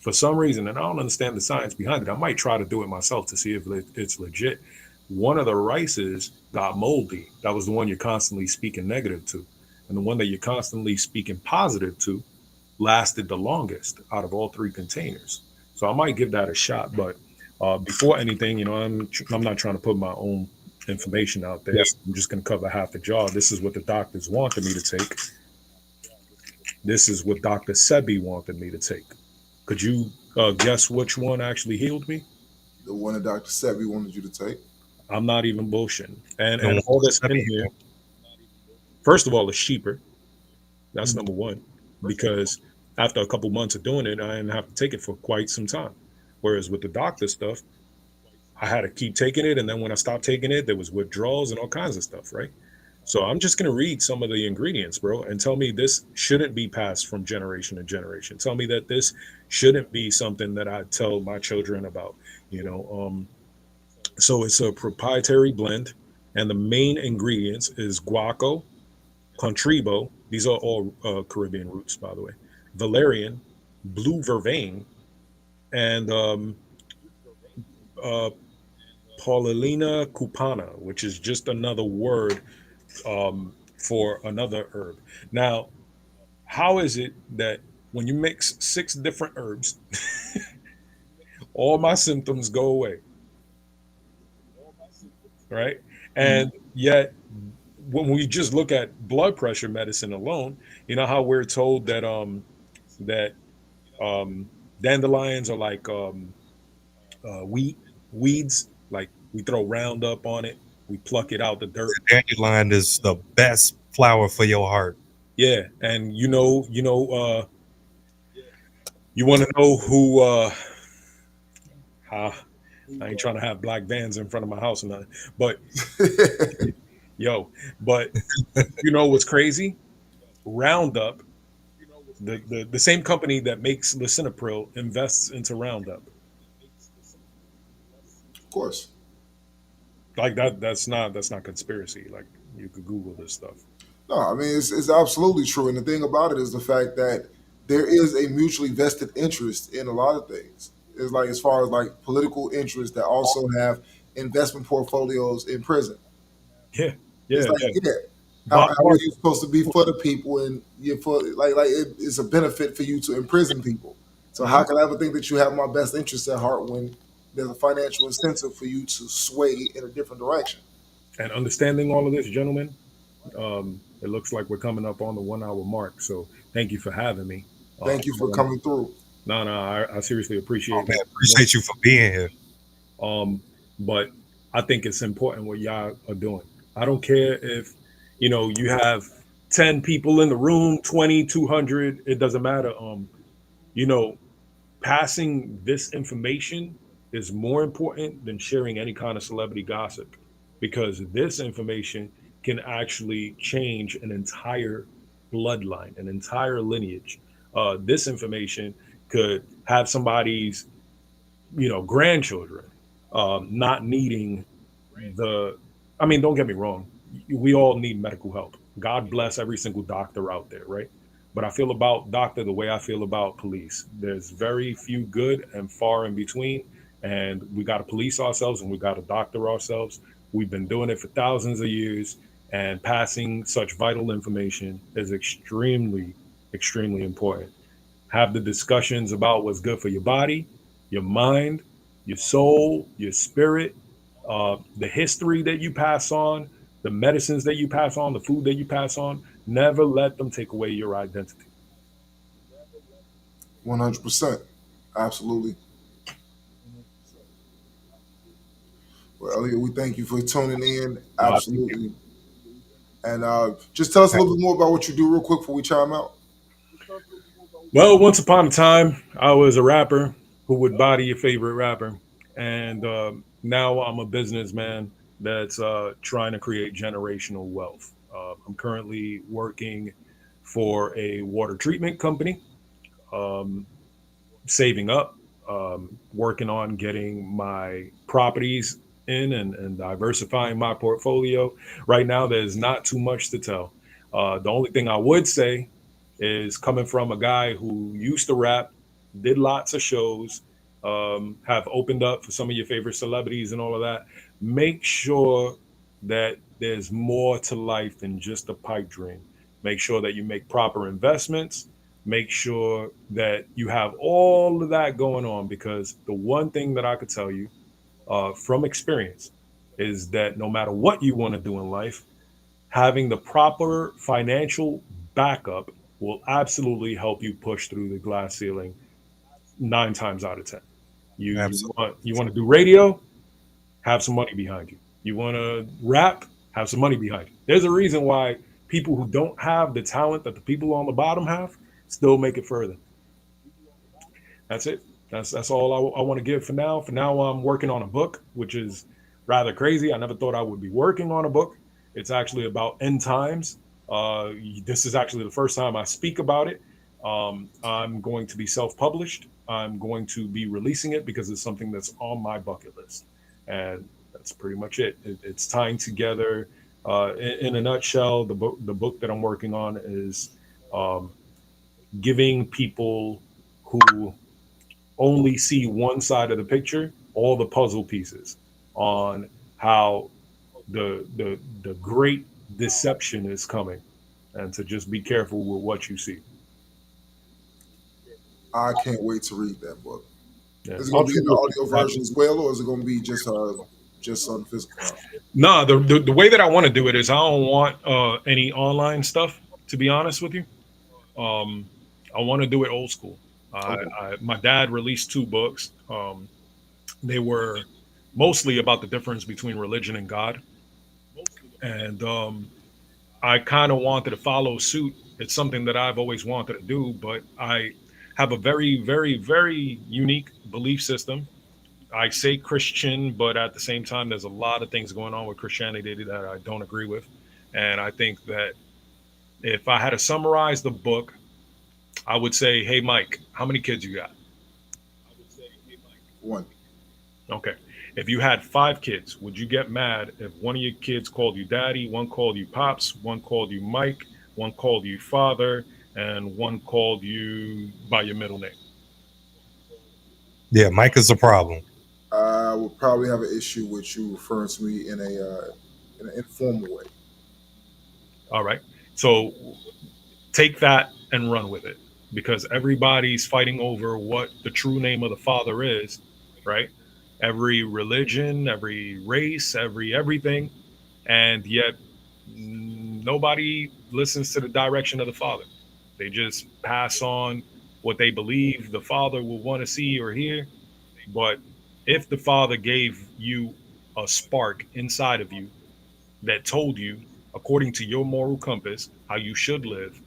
For some reason, and I don't understand the science behind it, I might try to do it myself to see if it's legit. One of the rices got moldy. That was the one you're constantly speaking negative to. And the one that you're constantly speaking positive to lasted the longest out of all 3 containers. So I might give that a shot. But before anything, I'm not trying to put my own information out there. Yes. I'm just going to cover half the jar. This is what the doctors wanted me to take. This is what Dr. Sebi wanted me to take. Could you guess which one actually healed me? The one that Dr. Sebi wanted you to take. I'm not even bullshitting. And The one all that's Sebi in here, first of all, is cheaper. That's Mhm. number one, because after a couple months of doing it, I didn't have to take it for quite some time. Whereas with the doctor stuff, I had to keep taking it, and then when I stopped taking it, there was withdrawals and all kinds of stuff, right? So I'm just gonna read some of the ingredients, bro, and tell me this shouldn't be passed from generation to generation. Tell me that this shouldn't be something that I tell my children about. You know, so it's a proprietary blend, and the main ingredients is guaco, contribo. These are all Caribbean roots, by the way. Valerian, blue vervain, and uh, Paulina cupana, which is just another word for another herb. Now, how is it that when you mix 6 different herbs, all my symptoms go away, right? Mhm. And yet, when we just look at blood pressure medicine alone, you know how we're told that um, dandelions are like weeds, like we throw Roundup on it, we pluck it out the dirt. dandelion is the best flower for your heart. Yeah, and you want to know who? Ah, I ain't trying to have black vans in front of my house or nothing, but yo, but you know what's crazy? Roundup, the same company that makes lisinopril invests into Roundup. Of course. Like that. That's not conspiracy. Like you could Google this stuff. No, I mean it's absolutely true. And the thing about it is the fact that there is a mutually vested interest in a lot of things. It's like as far as like political interests that also have investment portfolios in prison. Yeah, It's yeah, like, yeah. yeah, how, Bob how are Barker. you supposed to be for the people and you're for it's a benefit for you to imprison people. So how Mhm. can I ever think that you have my best interests at heart when there's a financial incentive for you to sway in a different direction? And understanding all of this, gentlemen, it looks like we're coming up on the 1 hour mark. So thank you for having me. Thank you for coming through. No, no, I seriously Oh appreciate man, what you want. appreciate you for being here. But I think it's important what y'all are doing. I don't care if you have 10 people in the room, 20, 200. It doesn't matter. You know, passing this information is more important than sharing any kind of celebrity gossip, because this information can actually change an entire bloodline, an entire lineage. This information could have somebody's grandchildren not needing the I mean, don't get me wrong, we all need medical help. God bless every single doctor out there, right? But I feel about doctor the way I feel about police. There's very few good and far in between, and we got to police ourselves and we got to doctor ourselves. We've been doing it for thousands of years, and passing such vital information is extremely, extremely important. Have the discussions about what's good for your body, your mind, your soul, your spirit, the history that you pass on, the medicines that you pass on, the food that you pass on. Never let them take away your identity. 100%. Absolutely. Well, we thank you for tuning in. Uh, thank you. Absolutely. And just tell us a little bit more about what you do, real quick, before we chime out. Well, once upon a time, I was a rapper who would body your favorite rapper, and now I'm a businessman that's trying to create generational wealth. I'm currently working for a water treatment company, um, saving up, working on getting my properties in and diversifying my portfolio. Right now, there's not too much to tell. The only thing I would say is coming from a guy who used to rap, did lots of shows, have opened up for some of your favorite celebrities and all of that. Make sure that there's more to life than just a pipe dream. Make sure that you make proper investments. Make sure that you have all of that going on, because the one thing that I could tell you from experience is that no matter what you want to do in life, having the proper financial backup will absolutely help you push through the glass ceiling 9 times out of 10. You you Absolutely. want you want to do radio, have some money behind you. You want to rap, have some money behind you. There's a reason why people who don't have the talent that the people on the bottom have still make it further. That's it. That's all I want to give for now. For now, I'm working on a book, which is rather crazy. I never thought I would be working on a book. It's actually about end times. This is actually the first time I speak about it. I'm going to be self-published. I'm going to be releasing it because it's something that's on my bucket list, and that's pretty much it. It's tying together. In a nutshell, the book that I'm working on is um, giving people who only see one side of the picture, all the puzzle pieces on how the great deception is coming, and to just be careful with what you see. I can't wait to read that book. Yeah, Is it I'll going to be in shoot the it to audio you. version as well, or is it going to be just on physical copy? No, the way that I want to do it is I don't want any online stuff. To be honest with you, um, I want to do it old school. Okay. My dad released 2 books. They were mostly about the difference between religion and God, and I kind of wanted to follow suit. It's something that I've always wanted to do, but I have a very, very, very unique belief system. I say Christian, but at the same time, there's a lot of things going on with Christianity that I don't agree with. And I think that if I had to summarize the book, I would say, hey, Mike, how many kids you got? One. Okay. If you had 5 kids, would you get mad if one of your kids called you daddy, one called you pops, one called you Mike, one called you father, and one called you by your middle name? Yeah, Mike is a problem. I would probably have an issue with you referring to me in an informal way. All right. So take that and run with it, because everybody's fighting over what the true name of the father is, right? Every religion, every race, every everything, and yet nobody listens to the direction of the father. They just pass on what they believe the father will want to see or hear. But if the father gave you a spark inside of you that told you, according to your moral compass, how you should live,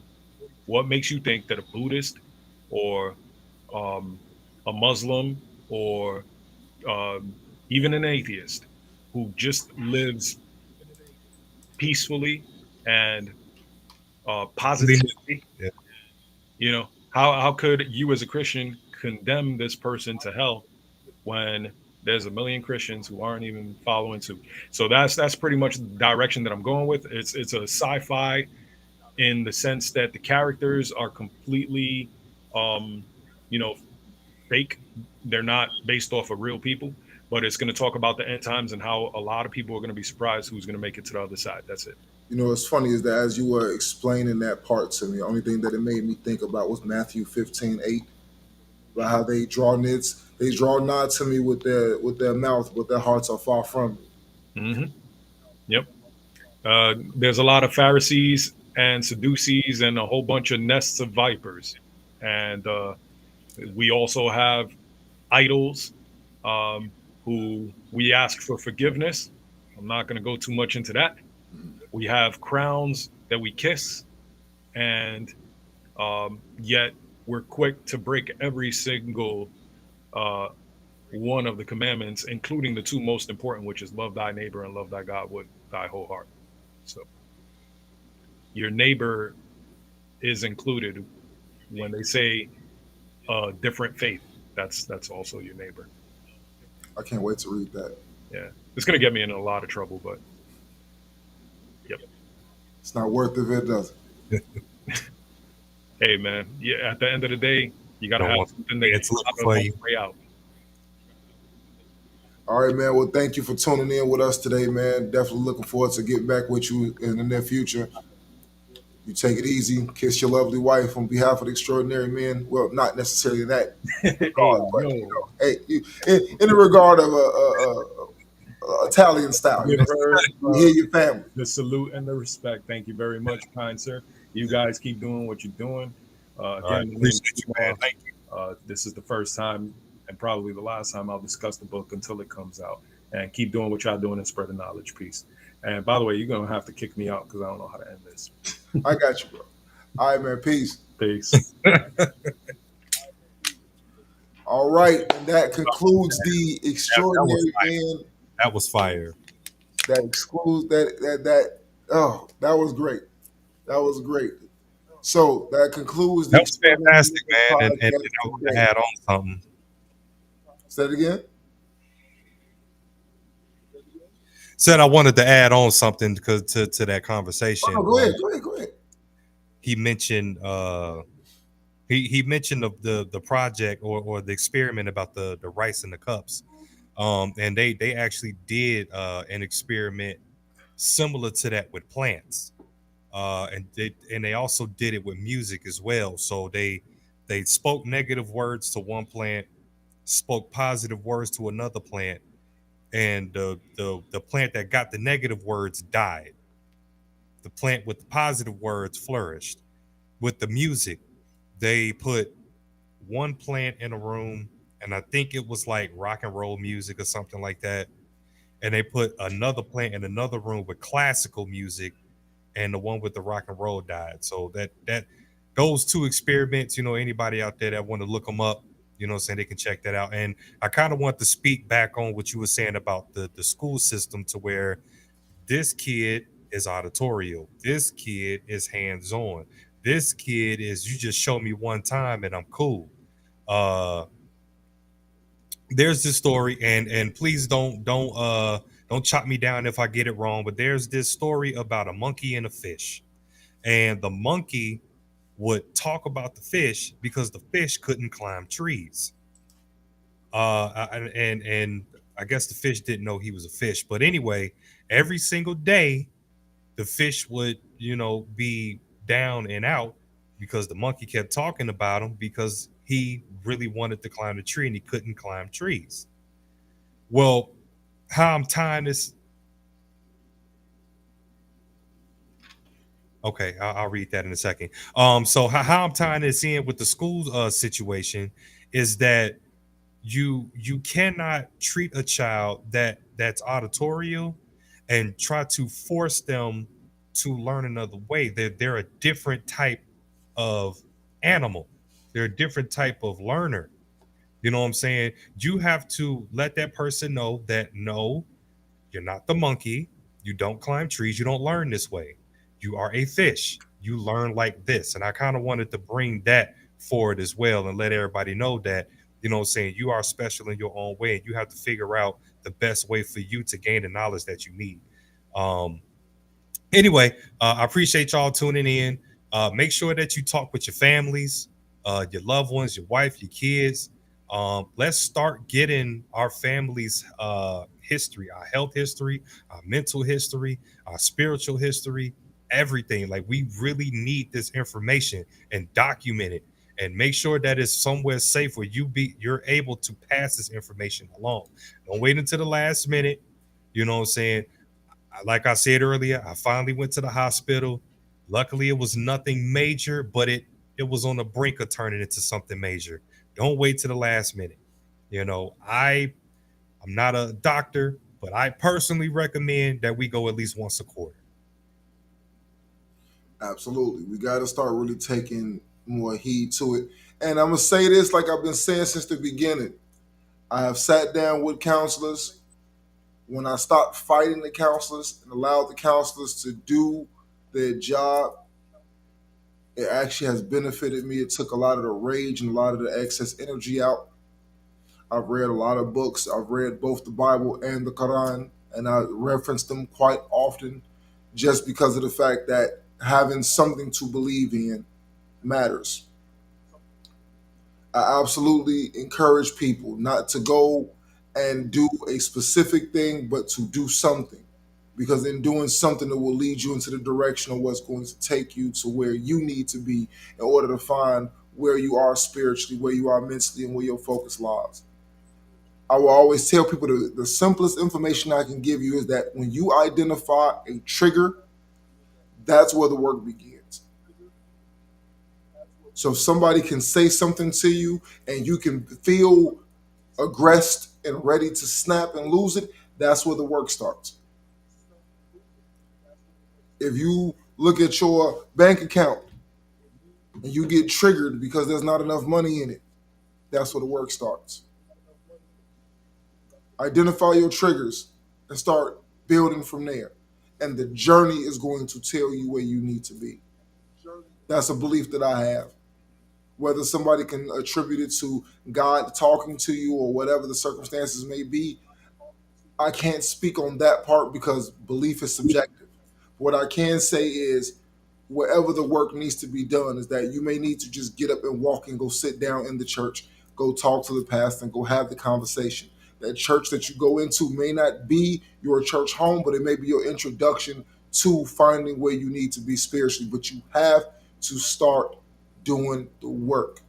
what makes you think that a Buddhist or um, a Muslim or um, even an atheist who just lives peacefully and positively, Yeah. how could you as a Christian condemn this person to hell when there's a million Christians who aren't even following suit? So that's pretty much the direction that I'm going with. It's a sci-fi in the sense that the characters are completely, um, you know, fake. They're not based off of real people, but it's going to talk about the end times and how a lot of people are going to be surprised who's going to make it to the other side. That's it. You know, what's funny is that as you were explaining that part to me, the only thing that it made me think about was Matthew 15:8, about how they draw nigh to me with their mouth, but their hearts are far from me. Hmm. Yep. There's a lot of Pharisees and Sadducees and a whole bunch of nests of vipers, and we also have idols, um, who we ask for forgiveness. I'm not going to go too much into that. We have crowns that we kiss, and yet we're quick to break every single uh, one of the commandments, including the two most important, which is love thy neighbor and love thy God with thy whole heart. So your neighbor is included when they say different faith. That's also your neighbor. I can't wait to read that. Yeah, it's gonna get me in a lot of trouble, but yep. It's not worth it if it doesn't. Hey man, yeah. At the end of the day, you gotta Don't have want something that it's gets looking out for of you. the way out. All right, man. Well, thank you for tuning in with us today, man. Definitely looking forward to getting back with you in the near future. You take it easy. Kiss your lovely wife on behalf of the extraordinary men. Well, not necessarily that Hey, regard, but yo, hey, in the regard of a Italian style, give her you hear your family. the salute and the respect. Thank you very much, kind sir. You guys keep doing what you're doing. All right, Again, my name's appreciate you, man. Kumar. Thank you. This is the first time and probably the last time I'll discuss the book until it comes out. And keep doing what y'all doing and spread the knowledge. Peace. And by the way, you're gonna have to kick me out because I don't know how to end this. I got you, bro. All right, man. Peace. Peace. All right, and that concludes the extraordinary man. That was fire. That excludes that. Oh, that was great. That was great. So that concludes the That was fantastic, man. And podcast I want to today. add on something. Say it again. Said I wanted to add on something because to that conversation. Oh, go ahead. He mentioned he mentioned the project or the experiment about the rice in the cups. And they actually did an experiment similar to that with plants. And they also did it with music as well. So they spoke negative words to one plant, spoke positive words to another plant, and the plant that got the negative words died. The plant with the positive words flourished. With the music, they put one plant in a room, and I think it was like rock and roll music or something like that. And they put another plant in another room with classical music, and the one with the rock and roll died. So that those two experiments, anybody out there that want to look them up, saying they can check that out. And I kind of want to speak back on what you were saying about the school system, to where this kid is auditorial, this kid is hands-on, this kid is, you just show me one time and I'm cool. There's this story, and please don't chop me down if I get it wrong, but there's this story about a monkey and a fish, and the monkey would talk about the fish because the fish couldn't climb trees. And I guess the fish didn't know he was a fish, but anyway, every single day the fish would be down and out because the monkey kept talking about him because he really wanted to climb the tree and he couldn't climb trees. Well, how I'm tying this. Okay, I'll read that in a second. So how I'm tying this in with the school situation is that you cannot treat a child that's auditorial and try to force them to learn another way. They're a different type of animal. They're a different type of learner. You know what I'm saying? You have to let that person know that no, you're not the monkey. You don't climb trees. You don't learn this way. You are a fish. You learn like this. And I kind of wanted to bring that forward as well and let everybody know that, what I'm saying, you are special in your own way. And you have to figure out the best way for you to gain the knowledge that you need. Anyway, I appreciate y'all tuning in. Make sure that you talk with your families, your loved ones, your wife, your kids. Let's start getting our families' history, our health history, our mental history, our spiritual history, everything. Like, we really need this information and document it and make sure that it's somewhere safe where you're able to pass this information along. Don't wait until the last minute. You know what I'm saying? Like I said earlier, I finally went to the hospital. Luckily, it was nothing major, but it was on the brink of turning into something major. Don't wait to the last minute. I'm I'm not a doctor, but I personally recommend that we go at least once a quarter. Absolutely. We got to start really taking more heed to it. And I'm going to say this like I've been saying since the beginning. I have sat down with counselors. When I stopped fighting the counselors and allowed the counselors to do their job, it actually has benefited me. It took a lot of the rage and a lot of the excess energy out. I've read a lot of books. I've read both the Bible and the Quran, and I reference them quite often just because of the fact that having something to believe in matters. I absolutely encourage people not to go and do a specific thing, but to do something. Because in doing something, it will lead you into the direction of what's going to take you to where you need to be in order to find where you are spiritually, where you are mentally, and where your focus lies. I will always tell people the simplest information I can give you is that when you identify a trigger, that's where the work begins. So if somebody can say something to you and you can feel aggressed and ready to snap and lose it, that's where the work starts. If you look at your bank account and you get triggered because there's not enough money in it, that's where the work starts. Identify your triggers and start building from there. And the journey is going to tell you where you need to be. That's a belief that I have. Whether somebody can attribute it to God talking to you or whatever the circumstances may be, I can't speak on that part because belief is subjective. What I can say is wherever the work needs to be done is that you may need to just get up and walk and go sit down in the church, go talk to the pastor and go have the conversation. That church that you go into may not be your church home, but it may be your introduction to finding where you need to be spiritually. But you have to start doing the work.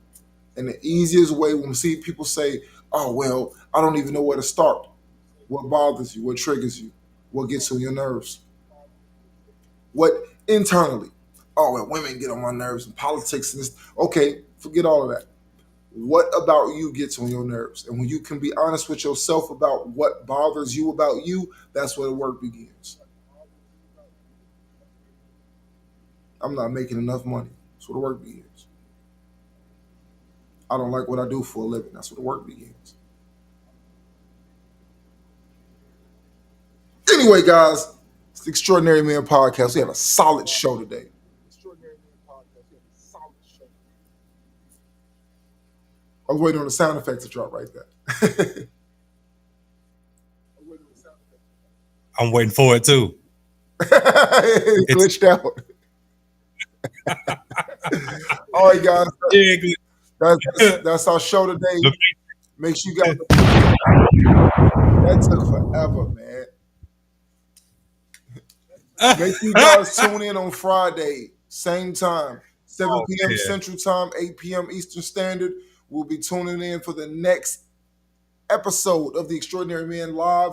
And the easiest way when we see people say, oh, well, I don't even know where to start. What bothers you? What triggers you? What gets on your nerves? What internally? Oh, well, women get on my nerves and politics and this. Okay, forget all of that. What about you gets on your nerves? And when you can be honest with yourself about what bothers you about you, that's where the work begins. I'm not making enough money. That's where the work begins. I don't like what I do for a living. That's where the work begins. Anyway, guys, it's the Extraordinary Man Podcast. We have a solid show today. I was waiting on the sound effects to drop right there. I'm waiting for it too. It glitched out. All right, guys. That's our show today. Make sure you guys. That took forever, man. Make sure you guys tune in on Friday, same time, 7 p.m. Central Time, 8 p.m. Eastern Standard. We'll be tuning in for the next episode of the Extraordinary Man Live.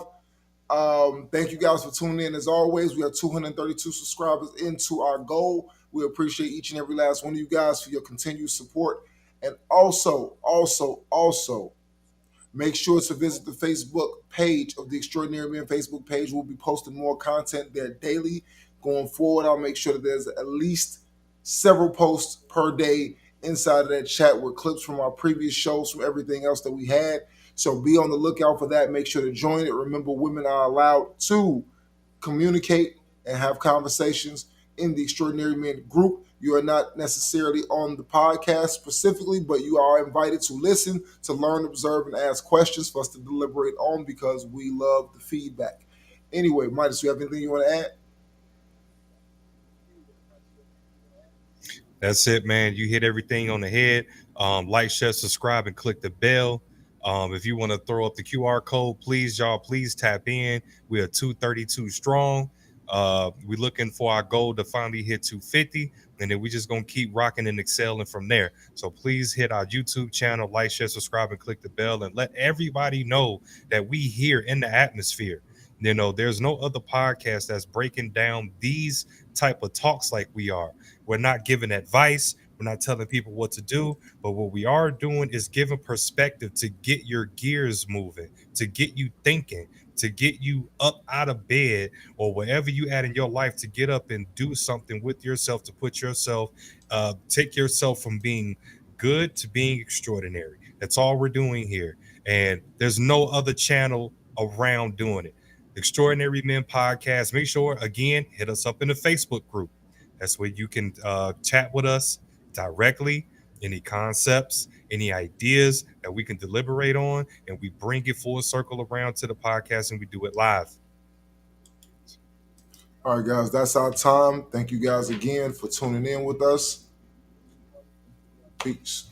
Thank you guys for tuning in. As always, we are 232 subscribers into our goal. We appreciate each and every last one of you guys for your continued support. And also, make sure to visit the Facebook page of the Extraordinary Man Facebook page. We'll be posting more content there daily. Going forward, I'll make sure that there's at least several posts per day inside of that chat with clips from our previous shows, from everything else that we had. So be on the lookout for that. Make sure to join it. Remember, women are allowed to communicate and have conversations in the Extraordinary Men group. You are not necessarily on the podcast specifically, but you are invited to listen, to learn, observe, and ask questions for us to deliberate on because we love the feedback. Anyway, Midas, you have anything you want to add? That's it, man. You hit everything on the head. Like, share, subscribe, and click the bell. If you want to throw up the QR code, please tap in. We are 232 strong. We're looking for our goal to finally hit 250, and then we're just going to keep rocking and excelling from there. So please hit our YouTube channel, like, share, subscribe, and click the bell, and let everybody know that we here in the atmosphere. You know, there's no other podcast that's breaking down these type of talks like we are. We're not giving advice. We're not telling people what to do, but what we are doing is giving perspective to get your gears moving, to get you thinking, to get you up out of bed or wherever you at in your life to get up and do something with yourself, to put yourself, take yourself from being good to being extraordinary. That's all we're doing here. And there's no other channel around doing it. Extraordinary Men Podcast. Make sure, again, hit us up in the Facebook group. That's where you can chat with us directly, any concepts, any ideas that we can deliberate on, and we bring it full circle around to the podcast and we do it live. All right, guys, that's our time. Thank you guys again for tuning in with us. Peace.